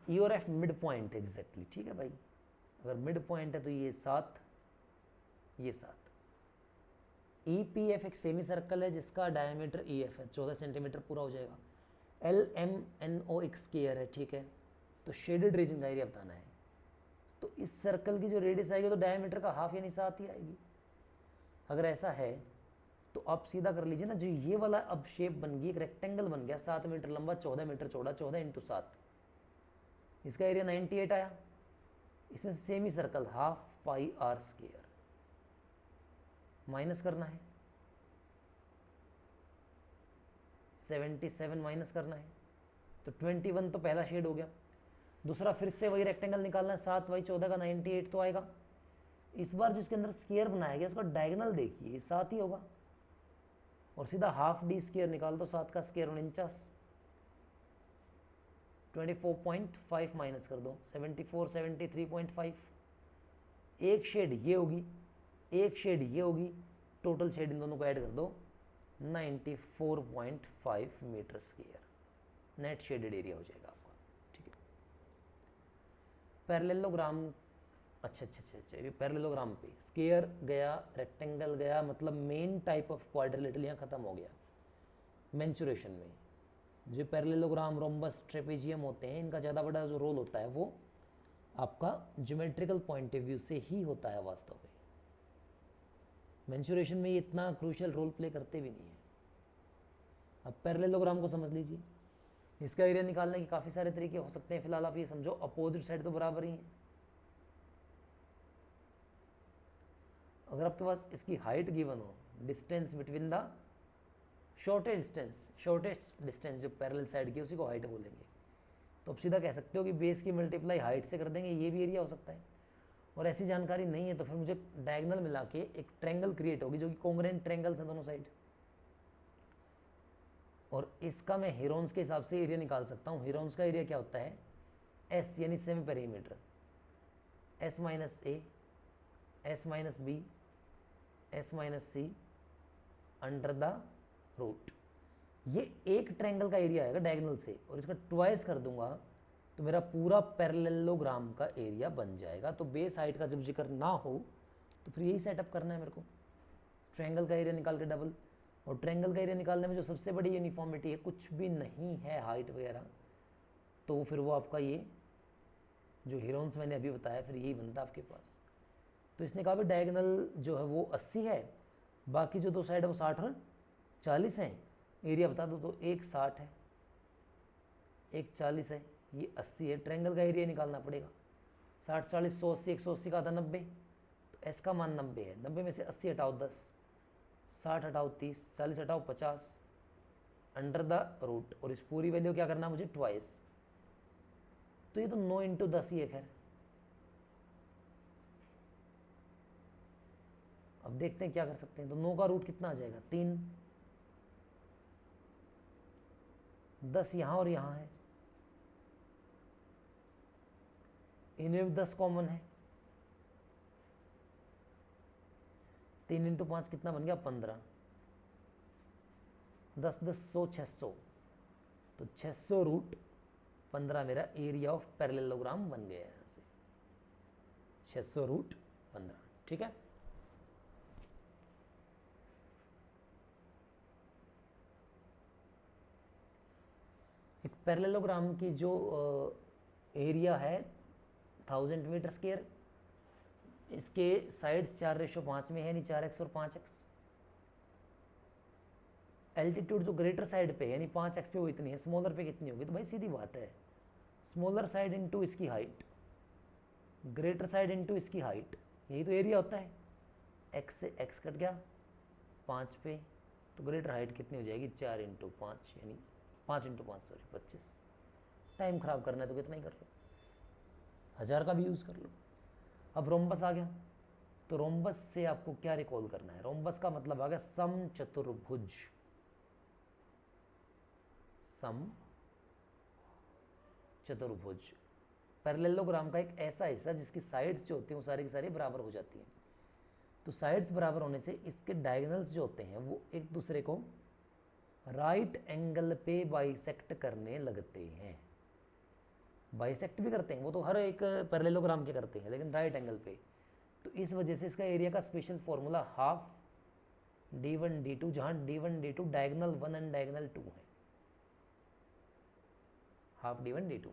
EOF मिड पॉइंट एग्जैक्टली, ठीक है भाई, अगर मिड पॉइंट है तो ये 7, ये 7। EPF एक सेमी सर्कल है जिसका डायमीटर EF है, 14 सेंटीमीटर पूरा हो जाएगा। LMNO एक स्क्वायर है, ठीक है, तो शेडेड रीजन का एरिया बताना है, तो इस सर्कल की जो रेडियस आएगी तो डायमीटर का हाफ यानी 7 ही आएगी। अगर ऐसा है तो आप सीधा कर लीजिए ना, जो ये वाला अब शेप बन गई, एक रेक्टेंगल बन गया, 7 मीटर लंबा 14 मीटर चौड़ा, 14 इंटू 7, इसका एरिया 98 आया। इसमें semi circle half pi R square minus करना है, 77 माइनस करना है, तो 21 तो पहला शेड हो गया। दूसरा फिर से वही रेक्टेंगल निकालना है, 7/14 का 98 तो आएगा। इस बार जिसके अंदर स्क्वायर बनाया गया उसका डायगोनल देखिए 7 ही होगा, और सीधा हाफ डी स्क्वायर निकाल दो, 7 का स्क्वायर 49, 24.5 माइनस कर दो, 74, 73.5। एक शेड ये होगी, एक शेड ये होगी, टोटल शेड इन दोनों को ऐड कर दो, 94.5 metre square net shaded area हो जाएगा आपका, ठीक है। पैरेललोग्राम, अच्छा, ये पैरेललोग्राम पे स्क्वायर गया, रेक्टेंगल गया, मतलब मेन टाइप ऑफ क्वाड्रिलेटरल यहाँ खत्म हो गया। मेंचुरेशन में जो पैरेललोग्राम, रोम्बस, ट्रेपेजियम होते हैं, इनका ज़्यादा बड़ा जो रोल होता है वो आपका ज्योमेट्रिकल पॉइंट ऑफ व्यू से ही होता है वास्तव में। मेंचुरेशन में ये इतना क्रूशियल रोल प्ले करते भी नहीं है। अब पैरेललोग्राम को समझ लीजिए, इसका एरिया निकालने के काफ़ी सारे तरीके हो सकते हैं। फिलहाल आप ये समझो अपोजिट साइड तो बराबर ही है। अगर आपके पास इसकी हाइट गिवन हो, distance between the shortest distance जो पैरेलल साइड की उसी को हाइट बोलेंगे, तो आप सीधा कह सकते हो कि बेस की मल्टीप्लाई हाइट से कर देंगे, ये भी एरिया हो सकता है। और ऐसी जानकारी नहीं है तो फिर मुझे डायगोनल मिला के एक ट्रायंगल क्रिएट होगी जो कि कॉन्ग्रुएंट ट्रायंगल्स हैं दोनों साइड, और इसका मैं हेरोन्स के हिसाब से एरिया निकाल सकता हूँ। हेरोन्स का एरिया क्या होता है, S यानी semi perimeter, S minus A, S minus B, S minus C under the root. ये एक ट्रायंगल का एरिया आएगा डायगोनल से, और इसका ट्वाइस कर दूंगा तो मेरा पूरा पैरेललोग्राम का एरिया बन जाएगा। तो बेस हाइट का जब जिक्र ना हो तो फिर यही सेटअप करना है मेरे को, ट्रायंगल का एरिया निकाल के डबल। और ट्रायंगल का एरिया निकालने में जो सबसे बड़ी यूनिफॉर्मिटी है, कुछ भी नहीं है हाइट वगैरह, तो फिर वो आपका ये जो हेरोन्स मैंने अभी बताया फिर यही बनता है आपके पास। तो इसने कहा भी डायगोनल जो है वो 80 है, बाकी जो दो साइड है वो 60 और 40 हैं। एरिया बता दो तो एक 60 है, एक 40 है, ये 80 है। ट्रायंगल का एरिया निकालना पड़ेगा, 60, 40, 180, 180 का आधा 90, तो एस का मान 90 है। 90 में से 80 हटाओ 10, 60 हटाओ 30, 40 हटाओ 50 अंडर द रूट, और इस पूरी वैल्यू क्या करना मुझे ट्वाइस, तो ये तो 9 इंटू 10 ही है। खैर अब देखते हैं क्या कर सकते हैं। तो 9 का रूट कितना आ जाएगा, 3, 10 यहाँ और यहाँ है, इनमें भी 10 कॉमन है, 3 इंटू 5 कितना बन गया 15, 10 10 100 600, तो 600 रूट 15 मेरा एरिया ऑफ पैरेललोग्राम बन गया यहाँ से, 600 रूट 15, ठीक है। पैरेललोग्राम की जो एरिया है 1000 मीटर स्क्वायर, इसके साइड्स 4:5 में है, यानी 4x और 5x। एल्टीट्यूड जो ग्रेटर साइड पे यानी 5x पे वो इतनी है, स्मॉलर पे कितनी होगी? तो भाई सीधी बात है, स्मॉलर साइड इनटू इसकी हाइट, ग्रेटर साइड इनटू इसकी हाइट, यही तो एरिया होता है। x से x कट गया 5 पे, तो ग्रेटर हाइट कितनी हो जाएगी? 4 × 5 यानी 5 × 5 सॉरी 25। टाइम खराब करना है तो कितना ही कर लो, 1000 का भी यूज़ कर लो। अब रोम्बस आ गया, तो रोम्बस से आपको क्या रिकॉल करना है? रोम्बस का मतलब आ गया समचतुर्भुज। समचतुर्भुज पैरेललोग्राम का एक ऐसा हिस्सा जिसकी साइड्स जो होती हैं वो सारी की सारी बराबर हो जाती हैं। तो साइड्स बराबर होने से इसके डायगोनल्स जो होते हैं वो एक दूसरे को राइट एंगल पे बाइसेक्ट करने लगते हैं। बाइसेक्ट भी करते हैं वो तो हर एक पैरेललोग्राम के करते हैं, लेकिन राइट एंगल पे। तो इस वजह से इसका एरिया का special formula half d1 d2, जहाँ d1 d2 diagonal 1 and diagonal 2 है, हाफ d1 d2।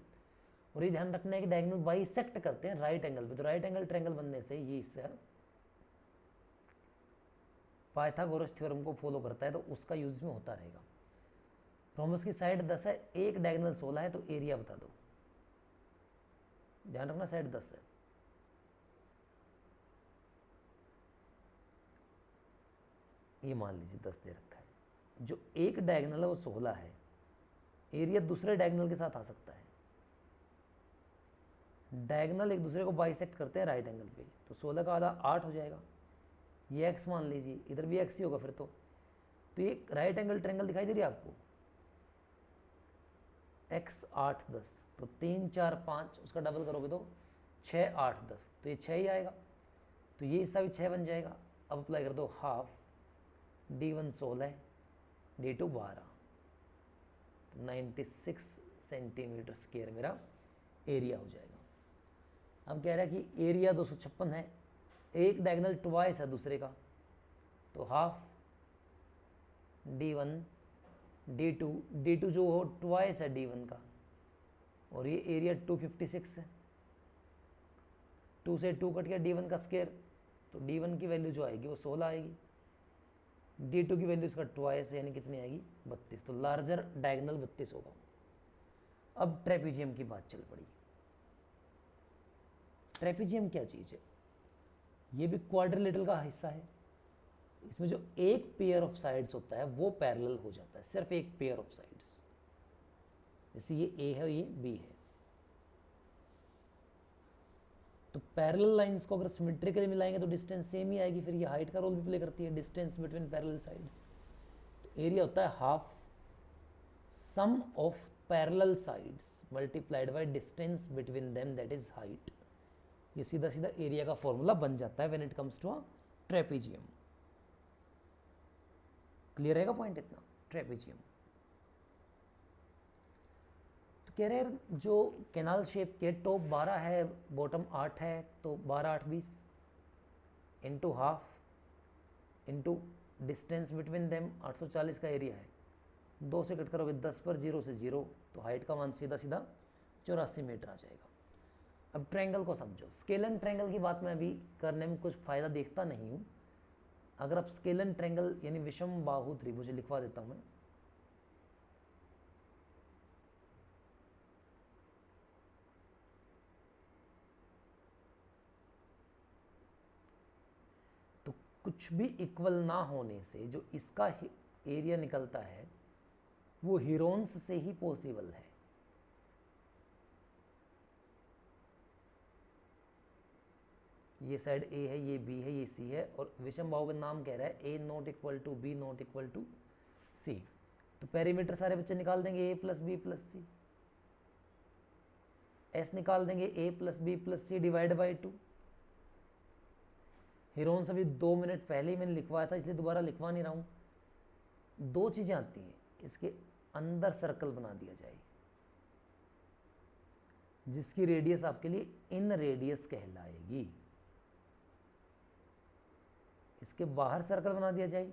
और ये ध्यान रखना है कि डायगोनल बाइसेक्ट करते हैं राइट एंगल पे, तो राइट एंगल ट्रायंगल बनने से ये हिस्सा पाइथागोरस थ्योरम को फॉलो करता है, तो उसका यूज में होता रहेगा। रोम्बस की साइड 10 है, एक डायगोनल 16 है, तो एरिया बता दो। ध्यान रखना साइड 10 है, ये मान लीजिए 10 दे रखा है, जो एक डायगोनल है वो 16 है, एरिया दूसरे डायगोनल के साथ आ सकता है। डायगोनल एक दूसरे को बाइसेक्ट करते हैं राइट एंगल पे, तो 16 का आधा 8 हो जाएगा, ये x मान लीजिए, इधर भी x ही होगा फिर तो ये राइट एंगल ट्रायंगल दिखाई दे रही है आपको, x 8 10, तो 3 4 5 उसका डबल करोगे तो 6 8 10, तो ये 6 ही आएगा, तो ये हिस्सा भी 6 बन जाएगा। अब अप्लाई कर दो, half d1 16 d2 12, 96 centimetre square मेरा एरिया हो जाएगा। अब कह रहा है कि एरिया 256 है, एक डायगोनल ट्वाइस है दूसरे का, तो हाफ d1 d2 जो हो ट्वाइस है d1 का, और ये एरिया 256 है, 2 से 2 कट गया d1 का स्क्वायर, तो d1 की वैल्यू जो आएगी वो 16 आएगी, d2 की वैल्यू इसका ट्वाइस है यानी कितनी आएगी? 32, तो लार्जर डायगोनल 32 होगा। अब ट्रेपीजियम की बात चल पड़ी। ट्रेपीजियम क्या चीज़ है? ये भी क्वाड्रिलेटरल का हिस्सा है, इसमें जो एक पेयर ऑफ साइड्स होता है वो पैरेलल हो जाता है, सिर्फ एक पेयर ऑफ साइड्स, जैसे ये ए है ये बी है। तो पैरेलल लाइंस को अगर सिमेट्रिकली मिलाएंगे तो डिस्टेंस सेम ही आएगी, फिर ये हाइट का रोल भी प्ले करती है, डिस्टेंस बिटवीन पैरेलल साइड्स। तो एरिया होता है half sum of parallel sides multiplied by distance between them, that is height. ये सीधा सीधा एरिया का फॉर्मूला बन जाता है when it comes to a trapezium. Clear रहेगा पॉइंट इतना? ट्रेपीजियम तो कह रहे हैं जो कैनाल शेप के टॉप 12 है बॉटम 8 है, तो 12 8 20 into half into distance between them 840 का एरिया है, 2 से कट करोगे 10 पर 0 से 0, तो हाइट का मान सीधा सीधा 84 मीटर आ जाएगा। अब ट्रायंगल को समझो। स्केलन ट्रायंगल की बात मैं अभी करने में कुछ फ़ायदा देखता नहीं हूँ। अगर आप स्केलन ट्रायंगल यानी विषम बाहु त्रिभुज लिखवा देता हूँ मैं, तो कुछ भी इक्वल ना होने से जो इसका एरिया निकलता है वो हीरोन्स से ही पॉसिबल है। ये साइड ए है, ये बी है, ये सी है, और विषम बाहु का नाम कह रहा है A not equal to B not equal to C. तो पेरीमीटर सारे बच्चे निकाल देंगे A plus B plus C, S निकाल देंगे A plus B plus C divide by 2। Heron's अभी 2 मिनट पहले ही मैंने लिखवाया था, इसलिए दोबारा लिखवा नहीं रहा हूँ। 2 चीज़ें आती हैं, इसके अंदर सर्कल बना दिया जाए जिसकी रेडियस आपके लिए इन रेडियस कहलाएगी, इसके बाहर सर्कल बना दिया जाए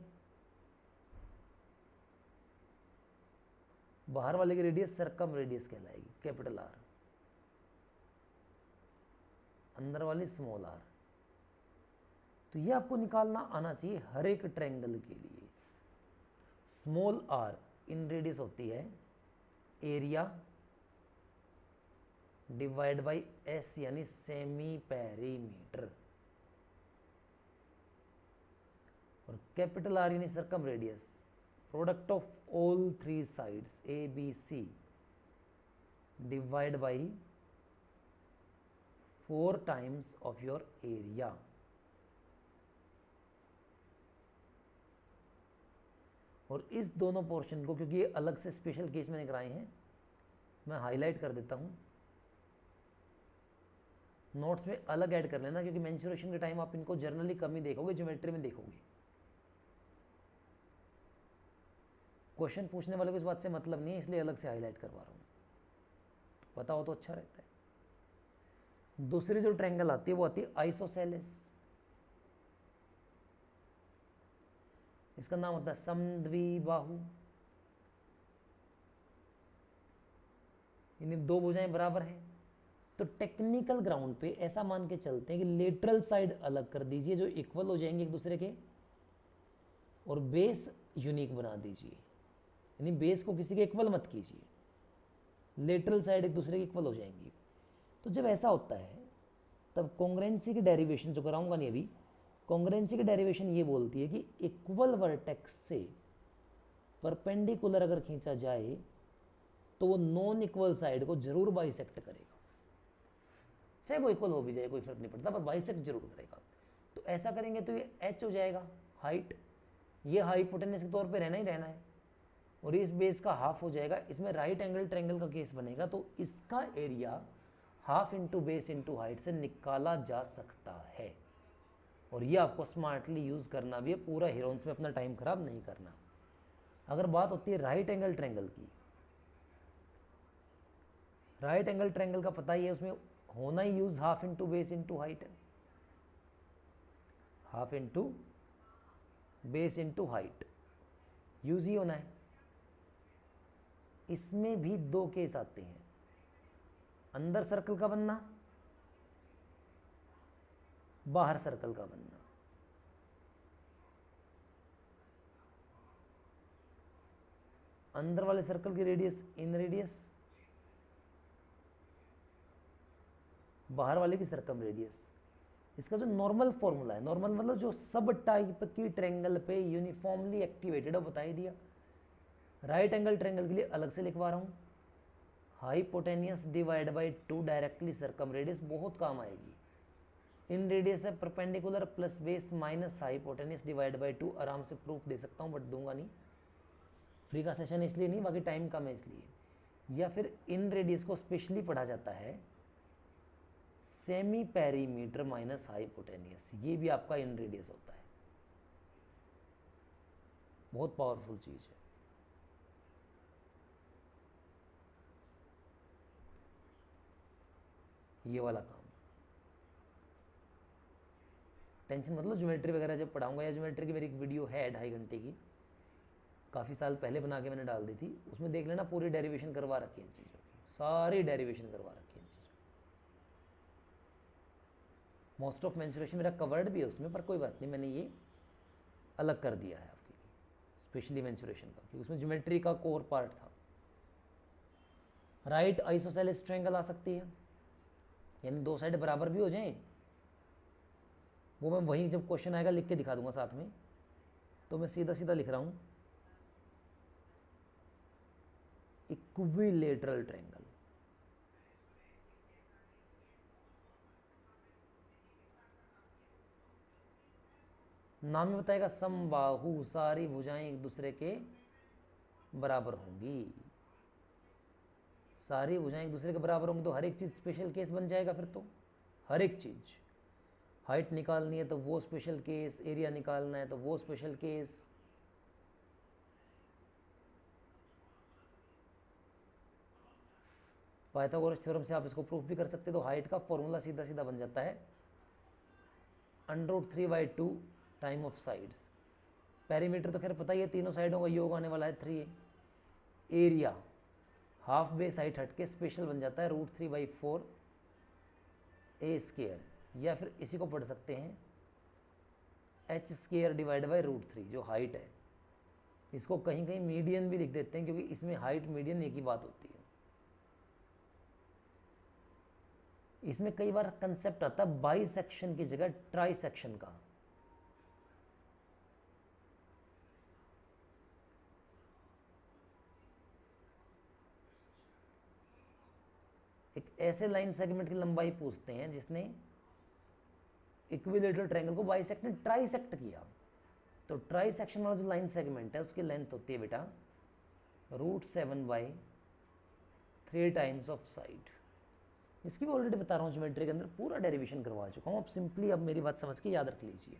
बाहर वाले की रेडियस सर्कम रेडियस कहलाएगी, कैपिटल आर, अंदर वाली स्मॉल आर। तो ये आपको निकालना आना चाहिए हर एक ट्रायंगल के लिए। स्मॉल आर इन रेडियस होती है एरिया डिवाइड बाई एस यानी सेमी पेरीमीटर, और कैपिटल आर यानी circum radius, product of all three sides A B C divide by 4 times of your area. और इस दोनों पोर्शन को, क्योंकि ये अलग से स्पेशल केस मैंने कराए हैं, मैं हाईलाइट कर देता हूं, नोट्स में अलग ऐड कर लेना, क्योंकि मेंस्ट्रुएशन के टाइम आप इनको जर्नली कम ही देखोगे, ज्योमेट्री में देखोगे। क्वेश्चन पूछने वाले को इस बात से मतलब नहीं है, इसलिए अलग से हाईलाइट करवा रहा हूं, पता हो तो अच्छा रहता है। दूसरी जो ट्रायंगल आती है वो आती है आइसोसेलेस, इसका नाम होता है समद्विबाहु, यानी दो भुजाएं बराबर हैं। तो टेक्निकल ग्राउंड पे ऐसा मान के चलते हैं कि लेटरल साइड अलग कर दीजिए जो इक्वल हो जाएंगे एक दूसरे के, और बेस यूनिक बना दीजिए, यानी बेस को किसी के इक्वल मत कीजिए, लेटरल साइड एक दूसरे के इक्वल हो जाएंगी। तो जब ऐसा होता है तब कॉन्ग्रुएंसी की डेरिवेशन जो कराऊंगा नहीं अभी, कॉन्ग्रुएंसी की डेरिवेशन ये बोलती है कि इक्वल वर्टेक्स से परपेंडिकुलर अगर खींचा जाए तो वो नॉन इक्वल साइड को जरूर बाइसेक्ट करेगा, चाहे वो इक्वल हो भी जाए कोई फर्क नहीं पड़ता, पर बाइसेक्ट जरूर करेगा। तो ऐसा करेंगे तो ये h हो जाएगा हाइट, ये हाइपोटेनस के तौर पे रहना ही रहना है, और इस बेस का हाफ हो जाएगा। इसमें राइट एंगल ट्रायंगल का केस बनेगा, तो इसका area half into base into height से निकाला जा सकता है, और ये आपको स्मार्टली यूज़ करना भी है, पूरा हीरोन्स में अपना टाइम खराब नहीं करना। अगर बात होती है राइट एंगल ट्रायंगल की, राइट एंगल ट्रायंगल का पता ही है, उसमें होना ही use half into base into height है, half into base into height use ही होना है। इसमें भी दो केस आते हैं, अंदर सर्कल का बनना, बाहर सर्कल का बनना। अंदर वाले सर्कल की रेडियस इन रेडियस, बाहर वाले की सर्कम रेडियस। इसका जो नॉर्मल फॉर्मूला है, नॉर्मल मतलब जो सब टाइप की ट्रायंगल पे यूनिफॉर्मली एक्टिवेटेड है, बता ही दिया। राइट एंगल ट्रायंगल के लिए अलग से लिखवा रहा हूँ, hypotenuse divide by 2 directly circum radius, बहुत काम आएगी। इन रेडियस है perpendicular plus base minus hypotenuse divide by 2, आराम से प्रूफ दे सकता हूँ बट दूंगा नहीं, फ्री का सेशन इसलिए नहीं, बाकी टाइम कम है इसलिए। या फिर इन रेडियस को स्पेशली पढ़ा जाता है सेमी पेरीमीटर माइनस हाइपोटेनियस, ये भी आपका इन रेडियस होता है, बहुत पावरफुल चीज है। ये वाला काम टेंशन मतलब ज्योमेट्री वगैरह जब पढ़ाऊंगा, या ज्योमेट्री की मेरी एक वीडियो है 2.5 घंटे की, काफ़ी साल पहले बना के मैंने डाल दी थी, उसमें देख लेना, पूरी डेरिवेशन करवा रखी है इन चीज़ों की, सारी डेरिवेशन करवा रखी है इन चीज़ों। मोस्ट ऑफ मेंस्ट्रुएशन मेरा कवर्ड भी है उसमें, पर कोई बात नहीं, मैंने ये अलग कर दिया है आपके लिए स्पेशली मेंस्ट्रुएशन का, क्योंकि उसमें ज्योमेट्री का कोर पार्ट था। राइट आइसोसेलेस ट्रायंगल आ सकती है, यानी दो साइड बराबर भी हो जाएं, वो मैं वहीं जब क्वेश्चन आएगा लिख के दिखा दूंगा साथ में, तो मैं सीधा सीधा लिख रहा हूं इक्विलेटरल ट्रायंगल। नाम में बताएगा समबाहु, सारी भुजाएं एक दूसरे के बराबर होंगी, सारी भुजाएं एक दूसरे के बराबर होंगी, तो हर एक चीज स्पेशल केस बन जाएगा फिर तो, हर एक चीज। हाइट निकालनी है तो वो स्पेशल केस, एरिया निकालना है तो वो स्पेशल केस। पाइथागोरस थ्योरम से आप इसको प्रूफ भी कर सकते, तो हाइट का फॉर्मूला सीधा सीधा बन जाता है √3/2 टाइम ऑफ साइड्स। पेरीमीटर तो खैर पता ही है, तीनों साइडों का योग आने वाला है 3 है। एरिया हाफ बेस हाइट हट के स्पेशल बन जाता है √3/4 a², या फिर इसी को पढ़ सकते हैं h² डिवाइड बाई √3 जो हाइट है। इसको कहीं कहीं मीडियन भी लिख देते हैं क्योंकि इसमें हाइट मीडियन एक ही बात होती है। इसमें कई बार कंसेप्ट आता है बाई सेक्शन की जगह ट्राई सेक्शन का। एक ऐसे लाइन सेगमेंट की लंबाई पूछते हैं जिसने इक्विलेटरल ट्रायंगल को बाइसेक्ट ने ट्राइसेक्ट किया। तो ट्राई सेक्शन वाला जो लाइन सेगमेंट है उसकी लेंथ होती है बेटा √7/3 टाइम्स ऑफ साइड। इसकी भी ऑलरेडी बता रहा हूँ, ज्योमेट्री के अंदर पूरा डेरिवेशन करवा चुका हूँ। आप सिंपली अब मेरी बात समझ के याद रख लीजिए।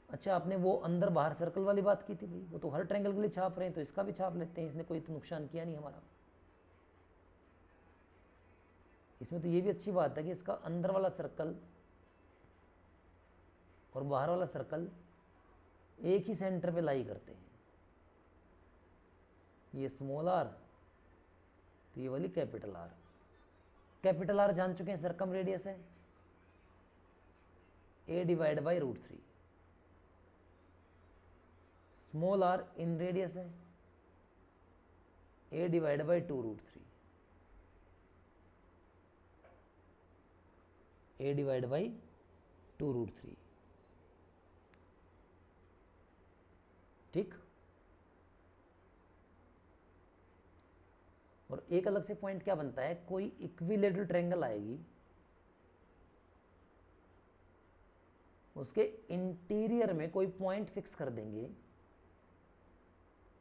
अच्छा, आपने वो अंदर बाहर सर्कल वाली बात की थी भाई, वो तो हर ट्रायंगल के लिए छाप रहे हैं, तो इसका भी छाप लेते हैं। इसने कोई तो नुकसान किया नहीं हमारा। इसमें तो ये भी अच्छी बात है कि इसका अंदर वाला सर्कल और बाहर वाला सर्कल एक ही सेंटर पे लाई करते हैं। ये स्मॉल आर तो ये वाली कैपिटल आर। कैपिटल आर जान चुके हैं सर्कम रेडियस है a divide by √3। Small R in radius है a divide by 2√3। a divide by 2√3। ठीक। और एक अलग से पॉइंट क्या बनता है, कोई इक्विलेटरल ट्रायंगल आएगी, उसके इंटीरियर में कोई पॉइंट फिक्स कर देंगे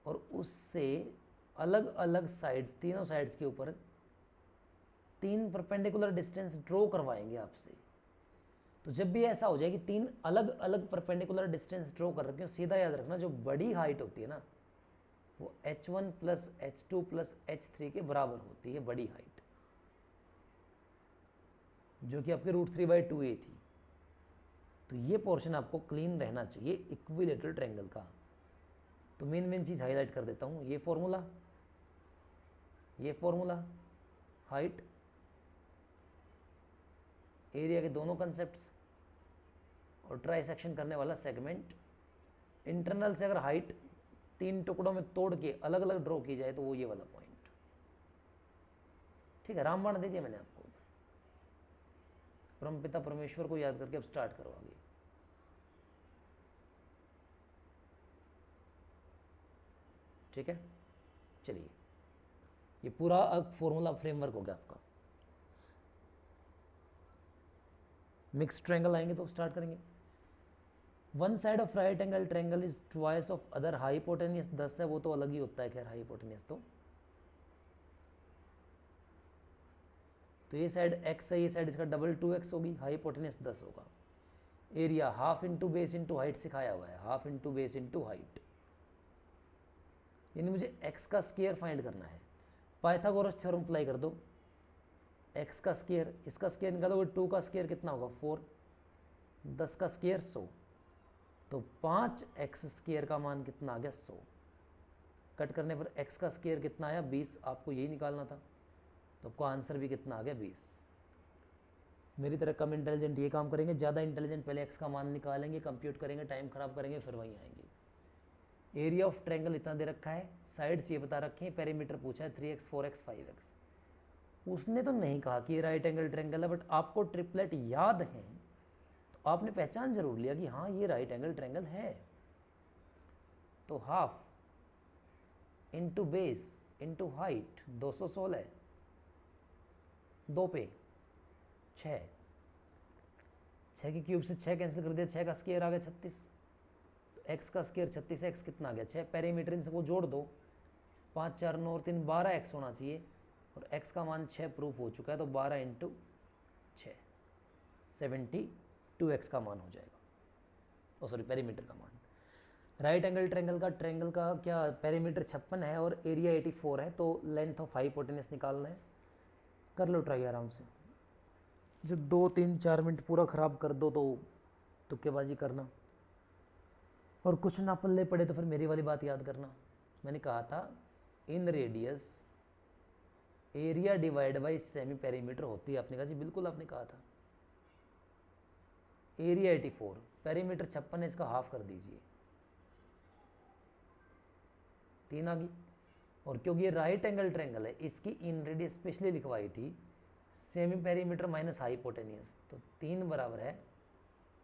और उससे अलग अलग साइड्स, तीनों साइड्स के ऊपर 3 परपेंडिकुलर डिस्टेंस ड्रॉ करवाएंगे आपसे। तो जब भी ऐसा हो जाए कि 3 अलग अलग परपेंडिकुलर डिस्टेंस ड्रॉ कर रखे हो, सीधा याद रखना जो बड़ी हाइट होती है ना वो h1 plus h2 plus h3 के बराबर होती है, बड़ी हाइट, जो कि आपके √3/2a थी। तो ये पोर्शन आपको क्लीन रहना चाहिए इक्विलेटरल ट्रायंगल का। तो मेन चीज़ हाईलाइट कर देता हूँ, ये फॉर्मूला हाइट एरिया के दोनों कंसेप्ट्स और ट्राइसेक्शन करने वाला सेगमेंट। इंटरनल से अगर हाइट 3 टुकड़ों में तोड़ के अलग अलग ड्रॉ की जाए तो वो ये वाला पॉइंट। ठीक है, रामबाण दे दिया मैंने आपको। परमपिता परमेश्वर को याद करके अब स्टार्ट करो आगे। ठीक है, चलिए ये पूरा अब फॉर्मूला फ्रेमवर्क हो गया आपका। मिक्स ट्रायंगल आएंगे तो स्टार्ट करेंगे। One side of right angle triangle is twice of other. Hypotenuse 10 है, वो तो अलग ही होता है, खैर हाइपोटेनियस तो ये साइड x है, ये साइड इसका डबल 2x होगी, हाइपोटेनियस 10 होगा। Area half into base into height सिखाया हुआ है, half into base into height, यानी मुझे x का स्क्वायर फाइंड करना है। पाइथागोरस थ्योरम अप्लाई कर दो, x का स्क्वायर, इसका स्क्वायर निकालोगे 2 का स्क्वायर कितना होगा 4, 10 का स्क्वायर 100, तो 5x स्क्वायर का मान कितना आ गया 100। कट करने पर x का स्क्वायर कितना आया 20, आपको यही निकालना था, तो आपका आंसर भी कितना आ गया 20। मेरी तरह कम इंटेलिजेंट ये काम करेंगे, ज़्यादा इंटेलिजेंट पहले x का मान निकालेंगे, कंप्यूट करेंगे, टाइम खराब करेंगे, फिर वहीं आएंगे। एरिया ऑफ ट्रायंगल इतना दे रखा है, साइड्स ये बता रखे हैं, पेरीमीटर पूछा है 3x 4x 5x। उसने तो नहीं कहा कि ये राइट एंगल ट्रायंगल है, बट आपको ट्रिपलेट याद है तो आपने पहचान जरूर लिया कि हाँ ये राइट एंगल ट्रायंगल है। तो half into base into height 216, 2 पे 6, 6 के क्यूब से 6 कैंसिल कर दिया, 6 का स्क्वायर आ गया 36, तो x का स्क्वायर 36 है, x कितना आ गया 6, पेरीमीटर इन सबको जोड़ दो, 5 4 9 और 3 12x होना चाहिए, और x का मान 6 प्रूफ हो चुका है, तो 12 इंटू 6 72x का मान हो जाएगा, ओ सॉरी पेरीमीटर का मान। राइट एंगल ट्रायंगल का क्या पेरीमीटर 56 है और एरिया 84 है, तो लेंथ ऑफ हाइपोटेनस निकालना है। कर लो ट्राई आराम से, जब 2 3 4 मिनट पूरा ख़राब कर दो तो तुक्केबाजी करना, और कुछ ना पल्ले पड़े तो फिर मेरी वाली बात याद करना। मैंने कहा था इन radius area divide by semi perimeter होती है। आपने कहा जी बिल्कुल आपने कहा था। एरिया 84, पेरीमीटर 56 है, इसका हाफ कर दीजिए, 3 आ गई। और क्योंकि ये राइट एंगल ट्रायंगल है, इसकी इन रेडियस स्पेशली लिखवाई थी सेमी पेरीमीटर माइनस हाइपोटेनियस, तो 3 बराबर है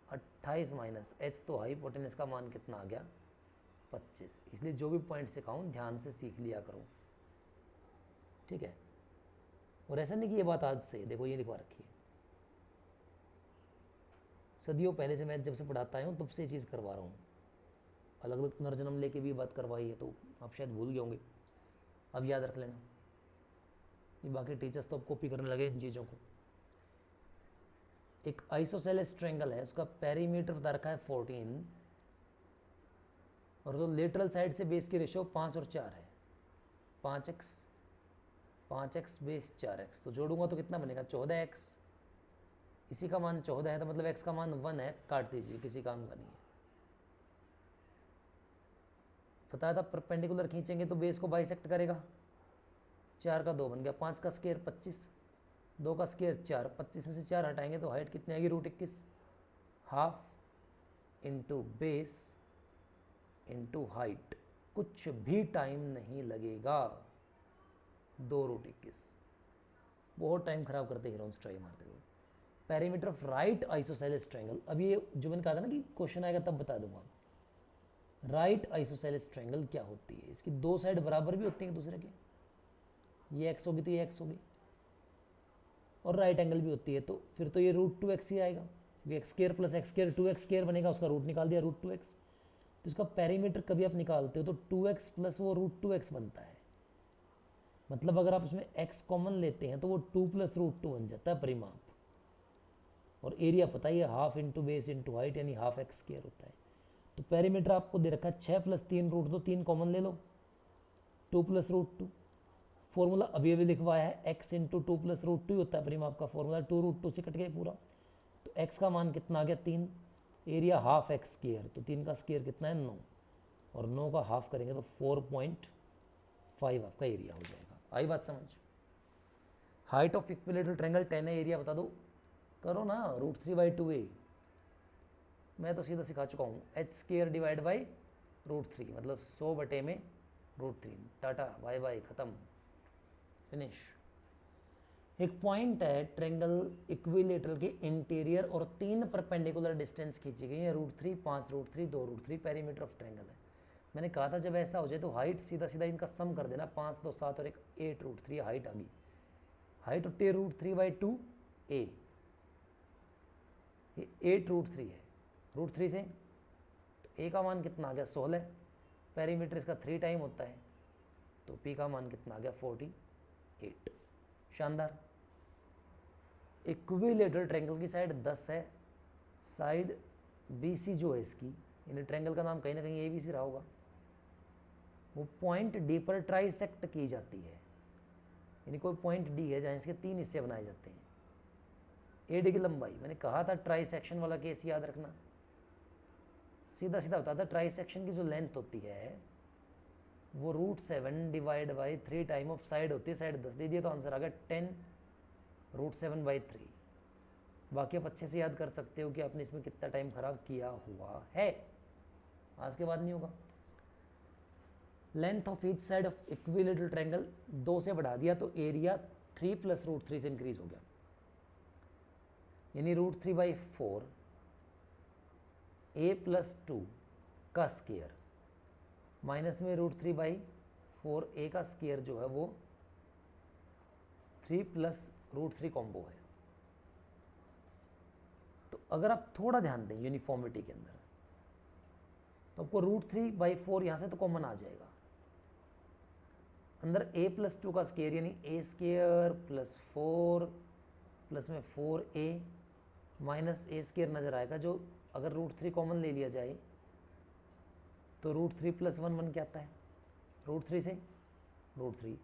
28 माइनस एच, तो हाइपोटेनियस का मान कितना आ गया 25। इसलिए जो भी पॉइंट सिखाऊं ध्यान से सीख लिया करो, ठीक है। और ऐसा नहीं कि ये बात आज से, देखो ये लिखवा रखी है, सदियों पहले से मैं जब से पढ़ाता आया हूँ तब से ये चीज़ करवा रहा हूँ। अलग अलग पुनर्जन्म लेके भी बात करवाई है, तो आप शायद भूल गए होंगे, अब याद रख लेना। ये बाकी टीचर्स तो अब कॉपी करने लगे इन चीज़ों को। एक आइसोसेलेस ट्रायंगल है, उसका पेरीमीटर बता रखा है 14, और जो लेटरल साइड से बेस की रेशियो 5 और 4 है, 5x बेस 4x, तो जोड़ूंगा तो कितना बनेगा 14x। इसी का मान 14 है, तो मतलब x का मान 1 है, काट दीजिए, किसी काम का नहीं है। बताया था परपेंडिकुलर खींचेंगे तो बेस को बाइसेक्ट करेगा। 4 का 2 बन गया, 5 का स्क्वायर 25, 2 का स्क्वायर 4, 25 में से 4 हटाएंगे तो हाइट कितनी आएगी √21, half into base into height, कुछ भी टाइम नहीं लगेगा, 2√21। बहुत टाइम खराब करते हीरोन्स ट्राई मारते हुए। Perimeter of right isosceles triangle, अब ये जो मैंने कहा था ना कि क्वेश्चन आएगा तब बता दूंगा। राइट आइसोसेलेस ट्रायंगल क्या होती है, इसकी दो साइड बराबर भी होती हैं एक दूसरे के, ये एक्स होगी तो ये एक्स होगी, और राइट एंगल भी होती है, तो फिर तो ये √2x ही आएगा, क्योंकि x square plus x square 2x square बनेगा, उसका रूट निकाल दिया √2x। तो इसका पेरीमीटर कभी आप निकालते हो तो 2x प्लस वो √2x बनता है। मतलब अगर आप इसमें x कॉमन लेते हैं तो वो 2 प्लस √2 बन जाता है परिमाप। और एरिया पता ही है, half into base into height, यानी हाफ एक्स स्क्वायर होता है। तो पेरीमीटर आपको दे रखा है 6 प्लस 3 √2, 3 कॉमन ले लो, 2 प्लस √2। फॉर्मूला अभी लिखवाया है, x इंटू 2 प्लस √2 होता है परिमाप का फॉर्मूला, 2 √2 से कट गया पूरा, तो x का मान कितना आ गया 3, एरिया हाफ एक्स स्क्वायर, तो 3 का स्क्वायर कितना है 9, और 9 का हाफ करेंगे तो 4.5 आपका एरिया हो जाएगा। आई बात समझ। हाइट ऑफ इक्विलेटरल ट्रायंगल 10 है, एरिया बता दो, करो ना, √3/2a, मैं तो सीधा सिखा चुका हूँ, h स्क्वायर डिवाइड बाई √3, मतलब 100 बटे में √3, टाटा बाय बाय, खत्म, फिनिश। एक पॉइंट है ट्रायंगल इक्विलेटरल के इंटीरियर और 3 परपेंडिकुलर डिस्टेंस खींची गई है, √3, 5 √3, 2 √3, पेरीमीटर ऑफ ट्रायंगल है। मैंने कहा था जब ऐसा हो जाए तो हाइट सीधा सीधा इनका सम कर देना, 5 2 7 और 1 8 √3 हाइट आ गई। हाइट होती है √3/2a, ये 8 √3 है, √3 से तो a का मान कितना आ गया 16, पेरीमीटर इसका 3 टाइम होता है, तो p का मान कितना आ गया 48। शानदार। इक्विलेटरल ट्रायंगल की साइड 10 है, साइड BC जो है इसकी, यानी ट्रायंगल का नाम कहीं ना कहीं ABC रहा होगा, वो पॉइंट D पर ट्राइसेक्ट की जाती है, यानी कोई पॉइंट D है जहाँ इसके 3 हिस्से बनाए जाते हैं, AD की लंबाई, मैंने कहा था ट्राइसेक्शन वाला केस याद रखना, सीधा सीधा होता था, ट्राइसेक्शन की जो लेंथ होती है वो √7 divide by 3 time of side होती है, साइड 10 दे दिया तो आंसर आ गया 10 √7/3। बाकी आप अच्छे से याद कर सकते हो कि आपने इसमें कितना टाइम खराब किया हुआ है, आज के बाद नहीं होगा। Length of each side of equilateral triangle 2 से बढ़ा दिया तो एरिया 3 प्लस √3 से इंक्रीज हो गया, यानी √3/4 a + 2 का स्क्वायर माइनस में √3/4 a का स्क्वायर जो है वो 3 + √3 कॉम्बो है। तो अगर आप थोड़ा ध्यान दें यूनिफॉर्मिटी के अंदर तो आपको √3/4 यहां से तो कॉमन आ जाएगा, अंदर a + 2 का स्क्वायर यानी a² + 4 प्लस में 4a माइनस a² नजर आएगा, जो अगर √3 कॉमन ले लिया जाए तो √3 + 1 बन के आता है, √3 से √3,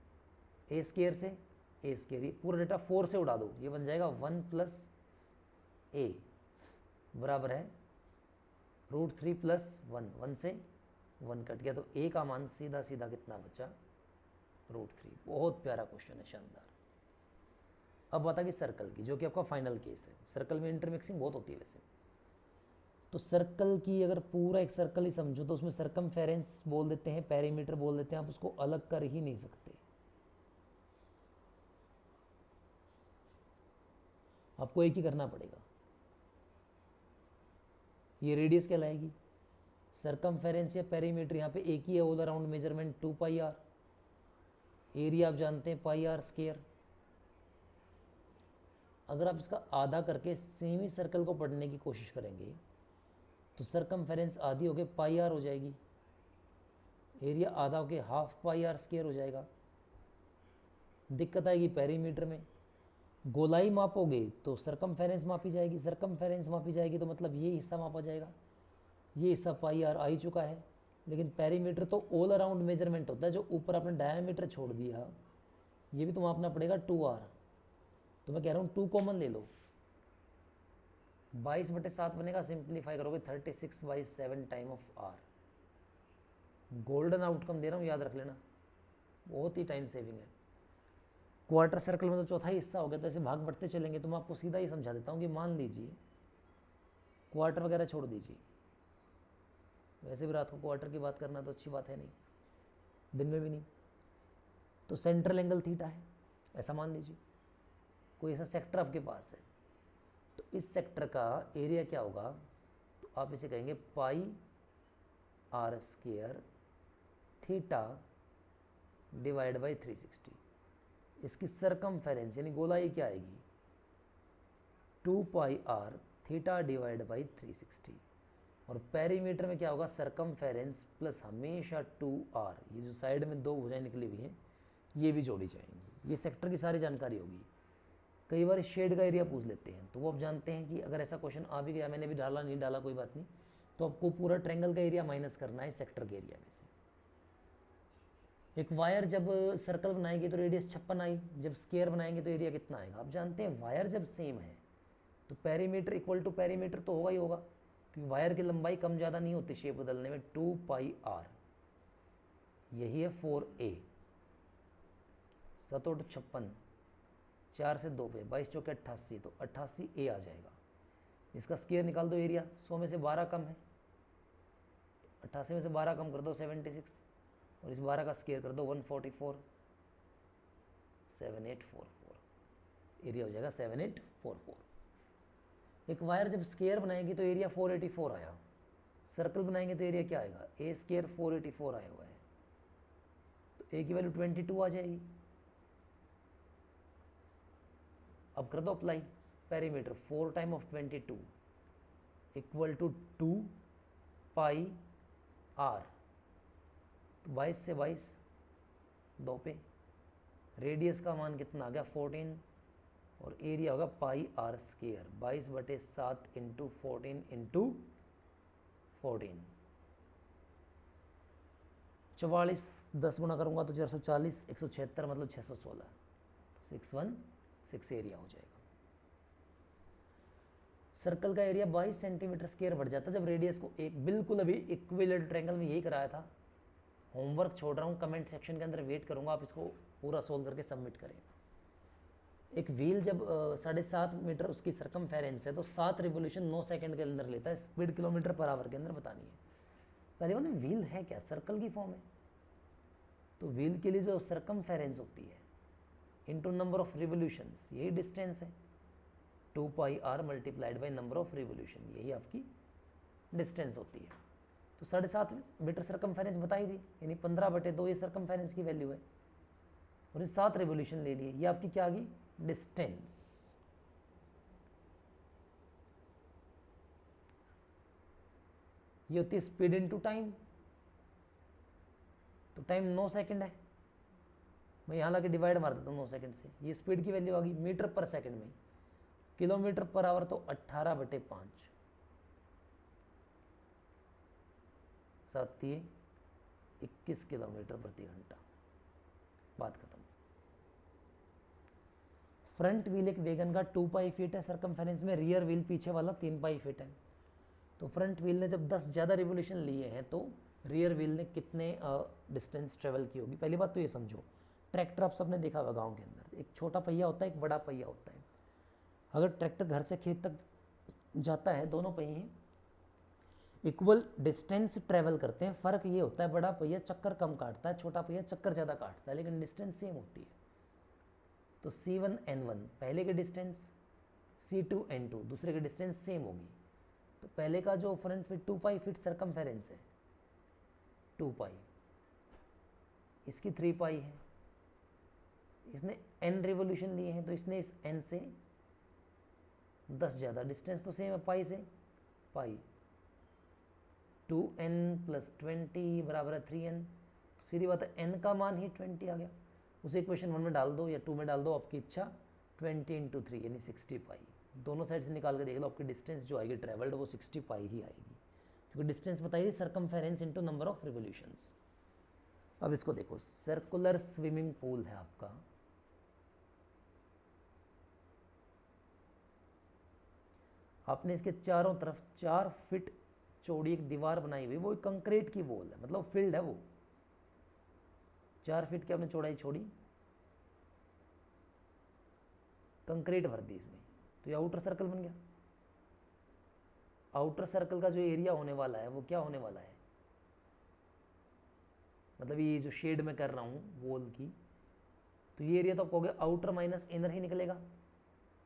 a² से a², ये पूरा डेटा 4 से उड़ा दो, ये बन जाएगा 1 + a बराबर है √3 + 1, 1 से 1 कट गया, तो a का मान सीधा सीधा कितना बचा √3। बहुत प्यारा क्वेश्चन है, शानदार। अब बात आ गई सर्कल की, जो कि आपका फाइनल केस है। सर्कल में इंटरमिक्सिंग बहुत होती है वैसे। तो सर्कल की अगर पूरा एक सर्कल ही समझो तो उसमें सरकमफेरेंस बोल देते हैं, पेरीमीटर बोल देते हैं, आप उसको अलग कर ही नहीं सकते। आपको एक ही करना पड़ेगा। ये रेडियस कहलाएगी। सरकमफेरेंस या पेरीमीटर यहाँ पे एक ही है, all around measurement 2 pi R. Area आप जानते हैं पाई आर स्क्वायर। अगर आप इसका आधा करके सेमी सर्कल को पढ़ने की कोशिश करेंगे तो सरकमफेरेंस आधी होके पाई आर हो जाएगी, एरिया आधा होके हाफ पाई आर स्क्वायर हो जाएगा। दिक्कत आएगी पेरीमीटर में। गोलाई मापोगे तो सरकमफेरेंस मापी जाएगी, सरकमफेरेंस मापी जाएगी तो मतलब ये हिस्सा मापा जाएगा, ये हिस्सा पाई आर आ ही चुका है। लेकिन पेरीमीटर तो ऑल अराउंड मेजरमेंट होता है, जो ऊपर आपने डायमीटर छोड़ दिया ये भी तो मापना पड़ेगा 2 आर। तो मैं कह रहा हूँ 2 कॉमन ले लो, 22/7 बनेगा, सिंप्लीफाई करोगे 36/7 time of R. Golden outcome दे रहा हूँ, याद रख लेना, बहुत ही टाइम सेविंग है। क्वार्टर सर्कल में तो चौथा ही हिस्सा हो गया, तो ऐसे भाग बढ़ते चलेंगे। तो मैं आपको सीधा ही समझा देता हूँ कि मान लीजिए क्वार्टर वगैरह छोड़ दीजिए, वैसे भी रात को क्वार्टर की बात करना तो अच्छी बात है नहीं, दिन में भी नहीं। तो सेंट्रल एंगल थीटा है ऐसा मान लीजिए, कोई ऐसा सेक्टर आपके पास है, तो इस सेक्टर का एरिया क्या होगा, तो आप इसे कहेंगे pi R square theta divide by 360। इसकी सरकमफेरेंस यानी गोलाई क्या आएगी, 2 pi R theta divide by 360। और पेरीमीटर में क्या होगा, सरकमफेरेंस प्लस हमेशा 2r। ये जो साइड में दो भुजाएं निकली हुई हैं ये भी जोड़ी जाएंगी। ये सेक्टर की सारी जानकारी होगी। कई बार शेड का एरिया पूछ लेते हैं, तो वो आप जानते हैं कि अगर ऐसा क्वेश्चन आ भी गया, मैंने भी डाला नहीं डाला कोई बात नहीं, तो आपको पूरा ट्रायंगल का एरिया माइनस करना है सेक्टर के एरिया में से। एक वायर जब सर्कल बनाएंगे तो रेडियस 56 आई, जब स्क्वायर बनाएंगे तो एरिया कितना आएगा। आप जानते हैं वायर जब सेम है तो पेरीमीटर इक्वल टू पेरीमीटर तो होगा ही होगा, क्योंकि वायर की लंबाई कम ज़्यादा नहीं होती शेप बदलने में। 2 पाई आर, यही है 4a, 7 × 56, 4 से 2 पे 22 चौके 88, तो 88a आ जाएगा। इसका स्क्वायर निकाल दो, एरिया 100 में से 12 कम है, 88 में से 12 कम कर दो 76, और इस 12 का स्क्वायर कर दो 144, 7844, एरिया हो जाएगा 7844। एक वायर जब स्क्वायर बनाएगी तो एरिया 484 आया, सर्कल बनाएंगे तो एरिया क्या आएगा, ए स्क्वायर 484 आया हुआ है, तो ए की वैल्यू 22 आ जाएगी। अब कर दो apply, perimeter 4 time of 22 equal to 2 pi R, 22 से 22 2 पे, रेडियस का मान कितना आ गया 14, और एरिया होगा पाई आर स्क्वायर 22/7 इंटू 14 इंटू 14। 44 10 गुना करूँगा तो 440, 176 मतलब 616, 616 एरिया हो जाएगा। सर्कल का एरिया 22 सेंटीमीटर स्क्वायर बढ़ जाता है जब रेडियस को एक बिल्कुल, अभी इक्विलेटरल ट्रायंगल में यही कराया था। होमवर्क छोड़ रहा हूँ, कमेंट सेक्शन के अंदर वेट करूँगा, आप इसको पूरा सोल्व करके सबमिट करें। एक व्हील जब 7.5 मीटर उसकी सरकमफेरेंस है तो 7 रिवोल्यूशन 9 सेकंड के अंदर लेता है, स्पीड किलोमीटर पर आवर के अंदर बतानी है। पहले बात व्हील है क्या, सर्कल की फॉर्म है, तो व्हील के लिए जो सरकमफेरेंस होती है इनटू नंबर ऑफ रिवोल्यूशंस, यही डिस्टेंस है, 2 pi R multiplied by number of revolution, यही आपकी डिस्टेंस होती है। तो 7.5 मीटर सरकमफेरेंस बताई थी, यानी 15/2 ये सरकमफेरेंस की वैल्यू है, और ये 7 रिवोल्यूशन ले लिए, ये आपकी क्या आ गई, डिस्टेंस। ये होती है स्पीड इनटू टाइम, तो टाइम 9 सेकंड है, मैं यहाँ लाके डिवाइड मार देता हूँ 9 सेकंड से, ये स्पीड की वैल्यू आ गई मीटर पर सेकंड में। किलोमीटर पर आवर तो 18/5, 7 21 किलोमीटर प्रति घंटा, बात खत्म। फ्रंट व्हील एक वैगन का 2 पाई फीट है सरकमफेरेंस में, रियर व्हील पीछे वाला 3 पाई फीट है। तो फ्रंट व्हील ने जब 10 ज़्यादा रिवोल्यूशन लिए हैं तो रियर व्हील ने कितने डिस्टेंस ट्रेवल की होगी। पहली बात तो ये समझो, ट्रैक्टर आप सबने देखा होगा गांव के अंदर, एक छोटा पहिया होता है, एक बड़ा पहिया होता है। अगर ट्रैक्टर घर से खेत तक जाता है, दोनों पहिए इक्वल डिस्टेंस ट्रेवल करते हैं। फ़र्क ये होता है बड़ा पहिया चक्कर कम काटता है, छोटा पहिया चक्कर ज़्यादा काटता है, लेकिन डिस्टेंस सेम होती है। तो C1N1 पहले के डिस्टेंस, C2N2 दूसरे के डिस्टेंस सेम होगी। तो पहले का जो फ्रंट फीट 2 पाई फीट सरकमफेरेंस है 2 पाई, इसकी 3 पाई है। इसने n रिवोल्यूशन लिए हैं तो इसने इस n से 10 ज़्यादा, डिस्टेंस तो सेम है पाई से पाई। 2n + 20 बराबर है 3n। सीधी बात है n का मान ही 20 आ गया। उसे इक्वेशन 1 में डाल दो या 2 में डाल दो, आपकी इच्छा। 20 × 3 यानी 60 पाई। दोनों साइड से निकाल के देख लो, आपकी डिस्टेंस जो आएगी ट्रेवल्ड वो 60 पाई ही आएगी, क्योंकि डिस्टेंस बताइए circumference into number of revolutions. अब इसको देखो, सर्कुलर स्विमिंग पूल है आपका। आपने इसके चारों तरफ 4 फीट चौड़ी एक दीवार बनाई हुई, वो कंक्रीट की वॉल है, मतलब फील्ड है वो। 4 फीट की आपने चौड़ाई छोड़ी, कंक्रीट भर दी इसमें, तो ये आउटर सर्कल बन गया। आउटर सर्कल का जो एरिया होने वाला है वो क्या होने वाला है, मतलब ये जो शेड में कर रहा हूँ वॉल की, तो ये एरिया तो आप कहोगे आउटर माइनस इनर ही निकलेगा।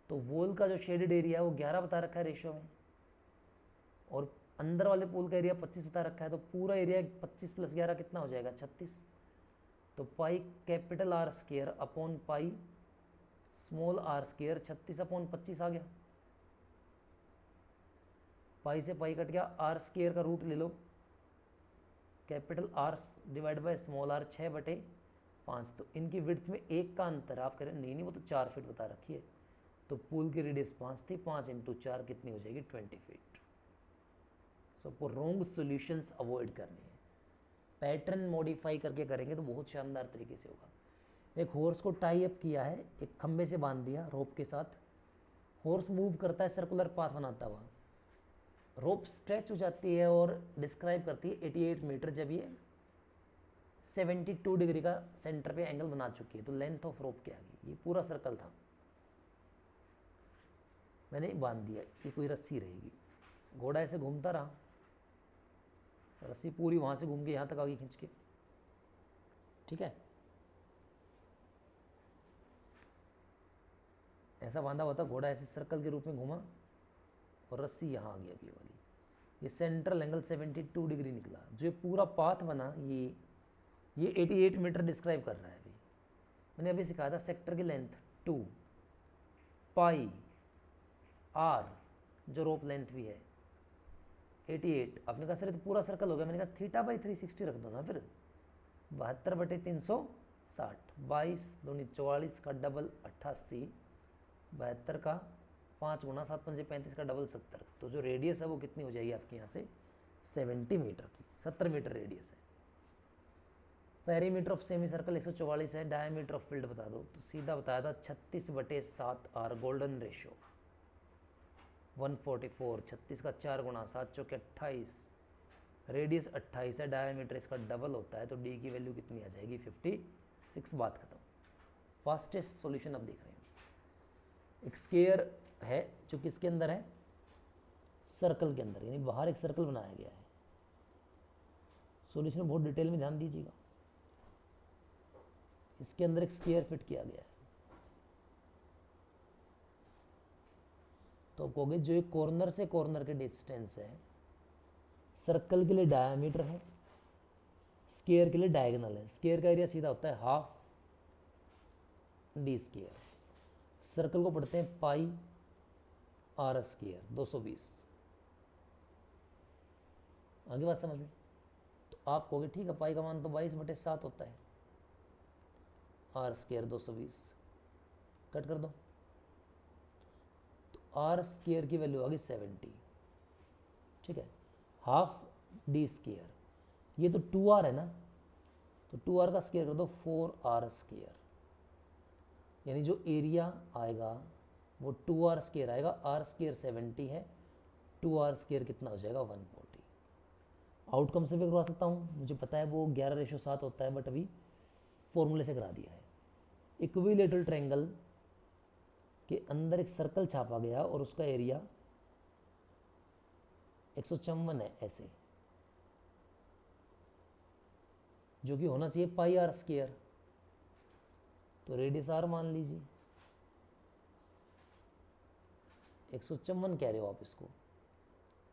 तो वॉल का जो शेडेड एरिया है वो 11 बता रखा है रेशियो में, और अंदर वाले पूल का एरिया 25 बता रखा है। तो पूरा एरिया 25 + 11 कितना हो जाएगा, 36। तो pi capital R square upon pi small r square 36/25 आ गया। पाई से पाई कट गया, R स्क्वायर का रूट ले लो, capital R divide by small r 6/5। तो इनकी विड्थ में 1 का अंतर आप करें, नहीं वो तो 4 फीट बता रखी है। तो पूल की रेडियस 5 थी, 5 × 4 कितनी हो जाएगी, 20 फीट। सो आपको रॉन्ग सॉल्यूशंस अवॉइड करने हैं, पैटर्न मॉडिफाई करके करेंगे तो बहुत शानदार तरीके से होगा। एक हॉर्स को टाई अप किया है, एक खंबे से बांध दिया रोप के साथ। हॉर्स मूव करता है सर्कुलर पाथ बनाता हुआ, रोप स्ट्रेच हो जाती है और डिस्क्राइब करती है 88 मीटर। जब ये 72 डिग्री का सेंटर पे एंगल बना चुकी है तो लेंथ ऑफ रोप क्या आएगी। ये पूरा सर्कल था, मैंने बांध दिया, ये कोई रस्सी रहेगी। घोड़ा ऐसे घूमता रहा, रस्सी पूरी वहाँ से घूम के यहाँ तक आ गई खींच के, ठीक है। ऐसा बांधा हुआ था, घोड़ा ऐसे सर्कल के रूप में घूमा और रस्सी यहाँ आ गई अभी वाली। ये सेंट्रल एंगल 72 डिग्री निकला। जो पूरा पाथ बना ये 88 मीटर डिस्क्राइब कर रहा है। अभी मैंने अभी सिखाया था सेक्टर की लेंथ 2 पाई R, जो रोप लेंथ भी है 88। आपने कहा सर तो पूरा सर्कल हो गया, मैंने कहा θ/360 रख दो ना फिर। 72/360, 22 दूनी 44 का डबल 88, 72 का 5 × 7 × 5 = 35 का डबल 70। तो जो रेडियस है वो कितनी हो जाएगी आपके यहाँ से 70 मीटर की, 70 मीटर रेडियस है। पेरीमीटर ऑफ सेमी सर्कल 144 है। डायमीटर ऑफ फील्ड बता दो, तो सीधा बताया था 36/7 R, गोल्डन रेशियो 144। 36 का 4 × 7 = 28, रेडियस 28 है, डायमीटर इसका डबल होता है, तो डी की वैल्यू कितनी आ जाएगी 56। बात खत्म। फास्टेस्ट सॉल्यूशन अब देख रहे हैं। एक स्क्वायर है जो किसके अंदर है, सर्कल के अंदर, यानी बाहर एक सर्कल बनाया गया है। सॉल्यूशन में बहुत डिटेल में ध्यान दीजिएगा। इसके अंदर एक स्क्वायर फिट किया गया है, तो आप कहोगे जो एक कॉर्नर से कॉर्नर के डिस्टेंस है, सर्कल के लिए डायमीटर है, स्क्वायर के लिए डायगोनल है। स्क्वायर का एरिया सीधा होता है हाफ d स्क्वायर। सर्कल को पढ़ते हैं पाई R स्क्वायर 220। आगे बात समझ में। तो आप कहोगे ठीक है, पाई का मान तो 22/7 होता है, R स्क्वायर 220 कट कर दो, तो R स्क्वायर की वैल्यू आ गई 70, ठीक है। हाफ d स्क्वायर, ये तो 2R है ना, तो 2R का स्क्वायर कर दो 4R स्क्वायर, यानी जो एरिया आएगा वो 2R स्क्वायर आएगा। R स्क्वायर 70 है, 2R स्क्वायर कितना हो जाएगा 140। आउटकम से भी करवा सकता हूँ, मुझे पता है वो 11/7 होता है, बट अभी फॉर्मूले से करा दिया है। इक्विलेटरल ट्रायंगल के अंदर एक सर्कल छापा गया और उसका एरिया 154 है ऐसे, जो कि होना चाहिए पाई आर स्क्वायर। तो रेडियस आर मान लीजिए, 154 कह रहे हो आप इसको,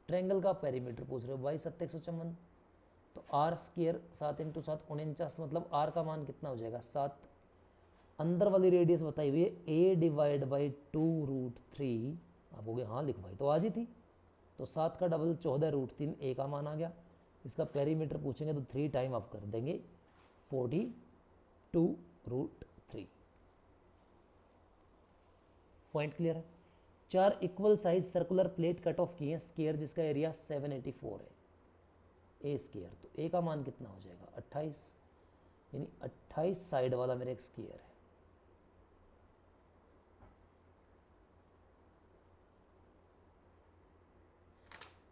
ट्रायंगल का पेरीमीटर पूछ रहे हो, बाई 7 154, तो आर स्क्वायर 7 इंटू 7 49, मतलब आर का मान कितना हो जाएगा 7। अंदर वाली रेडियस बताई हुई है a डिवाइड बाई 2√3। आप बोगे हाँ लिख भाई, तो आज ही थी, तो 7 का डबल 14√3 a का मान आ गया। इसका पेरीमीटर पूछेंगे तो 3 टाइम आप कर देंगे 42√3। पॉइंट क्लियर है। 4 equal size circular plate cut off किए स्क्वायर जिसका एरिया 784 है ए स्क्वायर, तो ए का मान कितना हो जाएगा 28, यानी 28 साइड वाला मेरा एक स्क्वायर है।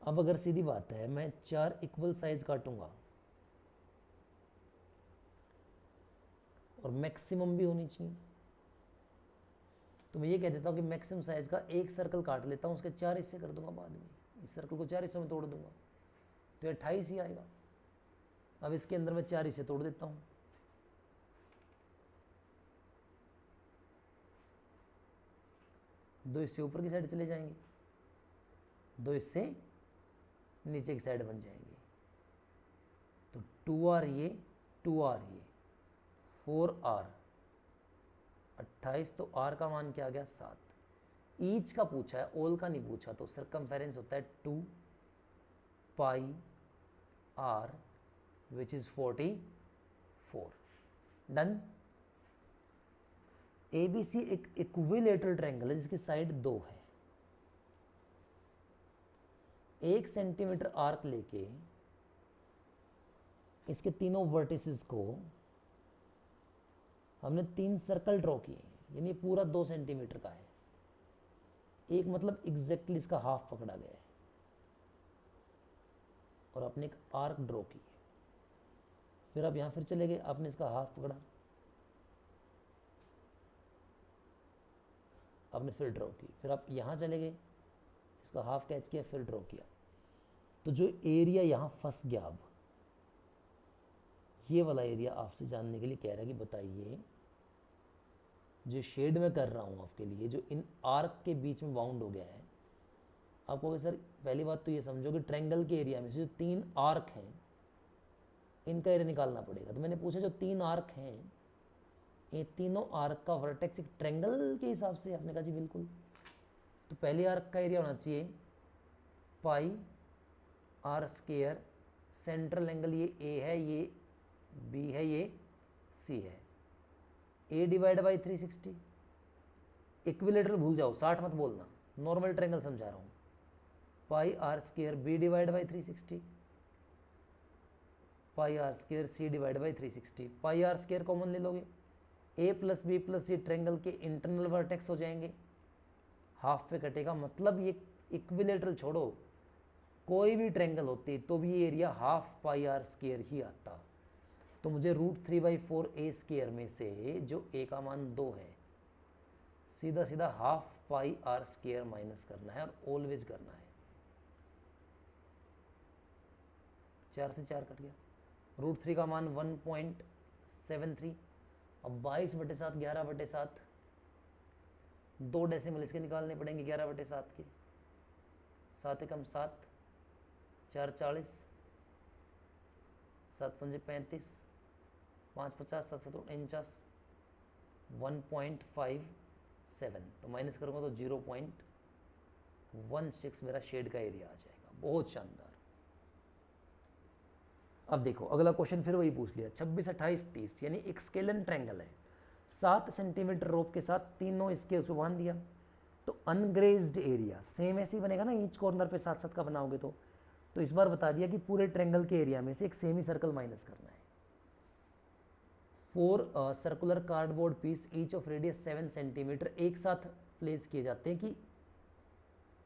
अब अगर सीधी बात है मैं 4 इक्वल साइज काटूंगा और मैक्सिमम भी होनी चाहिए, तो मैं ये कह देता हूँ कि मैक्सिमम साइज का एक सर्कल काट लेता हूँ, उसके 4 हिस्से कर दूंगा बाद में, इस सर्कल को 4 हिस्सों में तोड़ दूंगा तो 28 ही आएगा। अब इसके अंदर मैं 4 हिस्से तोड़ देता हूँ, दो हिस्से ऊपर की साइड चले जाएंगे, दो हिस्से नीचे की साइड बन जाएंगे, तो 2r ये 2r ये 4r 28, तो r का मान क्या आ गया 7। ईच का पूछा है, ऑल का नहीं पूछा, तो सर्कमफेरेंस होता है 2 पाई r which is 44। Done. ABC एक इक्विलेटरल ट्रायंगल है जिसकी साइड 2 है। 1 सेंटीमीटर आर्क लेके इसके तीनों वर्टिसेस को हमने 3 सर्कल ड्रॉ किए, यानी पूरा 2 सेंटीमीटर का है। एक मतलब एग्जैक्टली इसका हाफ पकड़ा गया है और आपने एक आर्क ड्रॉ की। फिर आप यहां फिर चले गए, आपने इसका हाफ पकड़ा, आपने फिर ड्रॉ की, फिर आप यहां चले गए, इसका हाफ कैच किया, फिर ड्रॉ किया, तो जो एरिया यहां फंस गया, अब ये वाला एरिया आपसे जानने के लिए कह रहा है कि बताइए जो शेड में कर रहा हूं आपके लिए, जो इन आर्क के बीच में बाउंड हो गया है। आप कहोगे सर पहली बात तो ये समझो कि ट्रायंगल के एरिया में से जो 3 आर्क हैं इनका एरिया निकालना पड़ेगा। तो मैंने पूछा जो 3 आर्क हैं, ये तीनों आर्क का वर्टेक्स एक ट्रायंगल के हिसाब से, आपने कहा जी बिल्कुल। तो पहले आर्क का एरिया होना चाहिए पाई आर स्क्वायर, सेंट्रल एंगल ये ए है, ये बी है, ये सी है, ए डिवाइड बाई 360। इक्विलेटरल भूल जाओ, 60 मत बोलना, नॉर्मल ट्रायंगल समझा रहा हूँ। Pi R square B divide by 360, pi R square C divide by 360। Pi R square common ले लोगे, A plus B plus C triangle के इंटरनल वर्टेक्स हो जाएंगे, हाफ पे कटेगा, मतलब ये इक्विलेटरल छोड़ो, कोई भी ट्रायंगल होती तो भी ये area half pi R square ही आता। तो मुझे √3/4 ए स्क्वायर में से जो ए का मान 2 है, सीधा सीधा half pi R square minus करना है और ऑलवेज करना है। 4 से 4 कट गया, √3 का मान 1.73। अब 22/7 11/7, 2 डेसिमल इसके निकालने पड़ेंगे 11/7 के, 7 एकम 7, 4 40, 7 पंजे 35, 5 50, 7 7 49, 1.57, तो माइनस करूँगा तो 0.16 मेरा शेड का एरिया आ जाएगा। बहुत शानदार। अब देखो अगला क्वेश्चन फिर वही पूछ लिया, 26 28 30, यानी एक स्केलन ट्रायंगल है, 7 सेंटीमीटर रोप के साथ तीनों इसके उसमें बांध दिया, तो अनग्रेज्ड एरिया सेम ऐसे ही बनेगा ना, ईच कॉर्नर पे 7 7 का बनाओगे तो इस बार बता दिया कि पूरे ट्रायंगल के एरिया में से एक सेमी सर्कल माइनस करना है। 4 circular cardboard piece each of radius 7 centimetre एक साथ प्लेस किए जाते हैं कि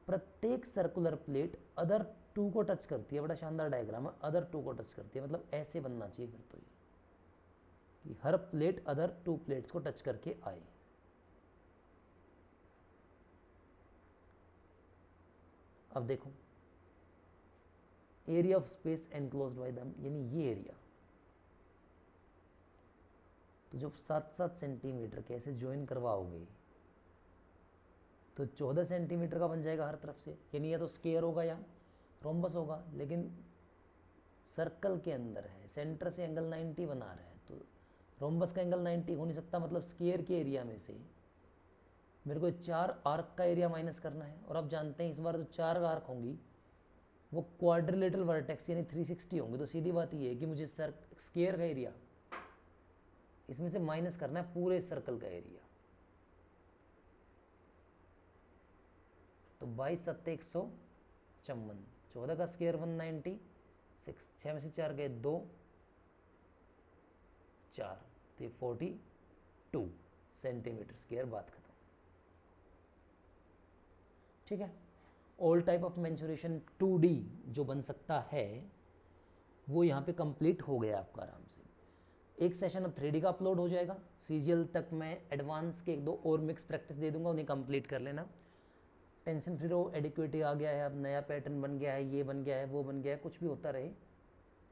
प्रत्येक सर्कुलर प्लेट अदर 2 को टच करती है। बड़ा शानदार डायग्राम है, अदर 2 को टच करती है, मतलब ऐसे बनना चाहिए फिर तो ये कि हर प्लेट अदर 2 प्लेट्स को टच करके आए। अब देखो area of space enclosed bye दम, यानी ये एरिया, तो जब 7-7 सेंटीमीटर के ऐसे ज्वाइन करवाओगे तो 14 सेंटीमीटर का बन जाएगा हर तरफ से, यानी या तो स्क्वायर होगा या रोम्बस होगा। लेकिन सर्कल के अंदर है, सेंटर से एंगल 90 बना रहा है, तो रोम्बस का एंगल 90 हो नहीं सकता, मतलब स्क्वायर के एरिया में से मेरे को 4 आर्क का एरिया माइनस करना है। और अब जानते हैं इस बार जो 4 आर्क होंगी वो क्वाड्रिलेटरल वर्टेक्स यानी 360 होंगे, तो सीधी बात ये है कि मुझे स्क्वायर का एरिया इसमें से माइनस करना है पूरे सर्कल का एरिया। तो 22 सत्ते 154, 14 का स्क्वायर 196, 6 में से 4 गए 2, 4 तो 42 सेंटीमीटर स्क्वायर, बात खत्म। ठीक है, all type of mensuration 2D जो बन सकता है वो यहाँ पे कंप्लीट हो गया आपका आराम से। एक सेशन अब 3D का अपलोड हो जाएगा, CGL तक मैं एडवांस के 1-2 और मिक्स प्रैक्टिस दे दूंगा, उन्हें कंप्लीट कर लेना। टेंशन फ्री रहो, एडिक्विटी आ गया है, अब नया पैटर्न बन गया है, ये बन गया है, वो बन गया है, कुछ भी होता रहे,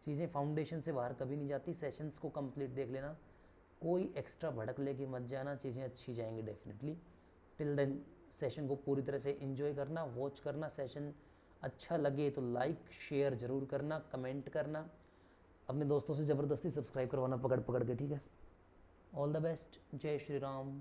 चीज़ें फाउंडेशन से बाहर कभी नहीं जाती। सेशंस को कंप्लीट देख लेना, कोई एक्स्ट्रा भड़क लेके मत जाना, चीज़ें अच्छी जाएंगी डेफिनेटली। टिल देन सेशन को पूरी तरह से एंजॉय करना, वॉच करना। सेशन अच्छा लगे तो लाइक शेयर ज़रूर करना, कमेंट करना, अपने दोस्तों से ज़बरदस्ती सब्सक्राइब करवाना पकड़ पकड़ के, ठीक है। ऑल द बेस्ट, जय श्री राम।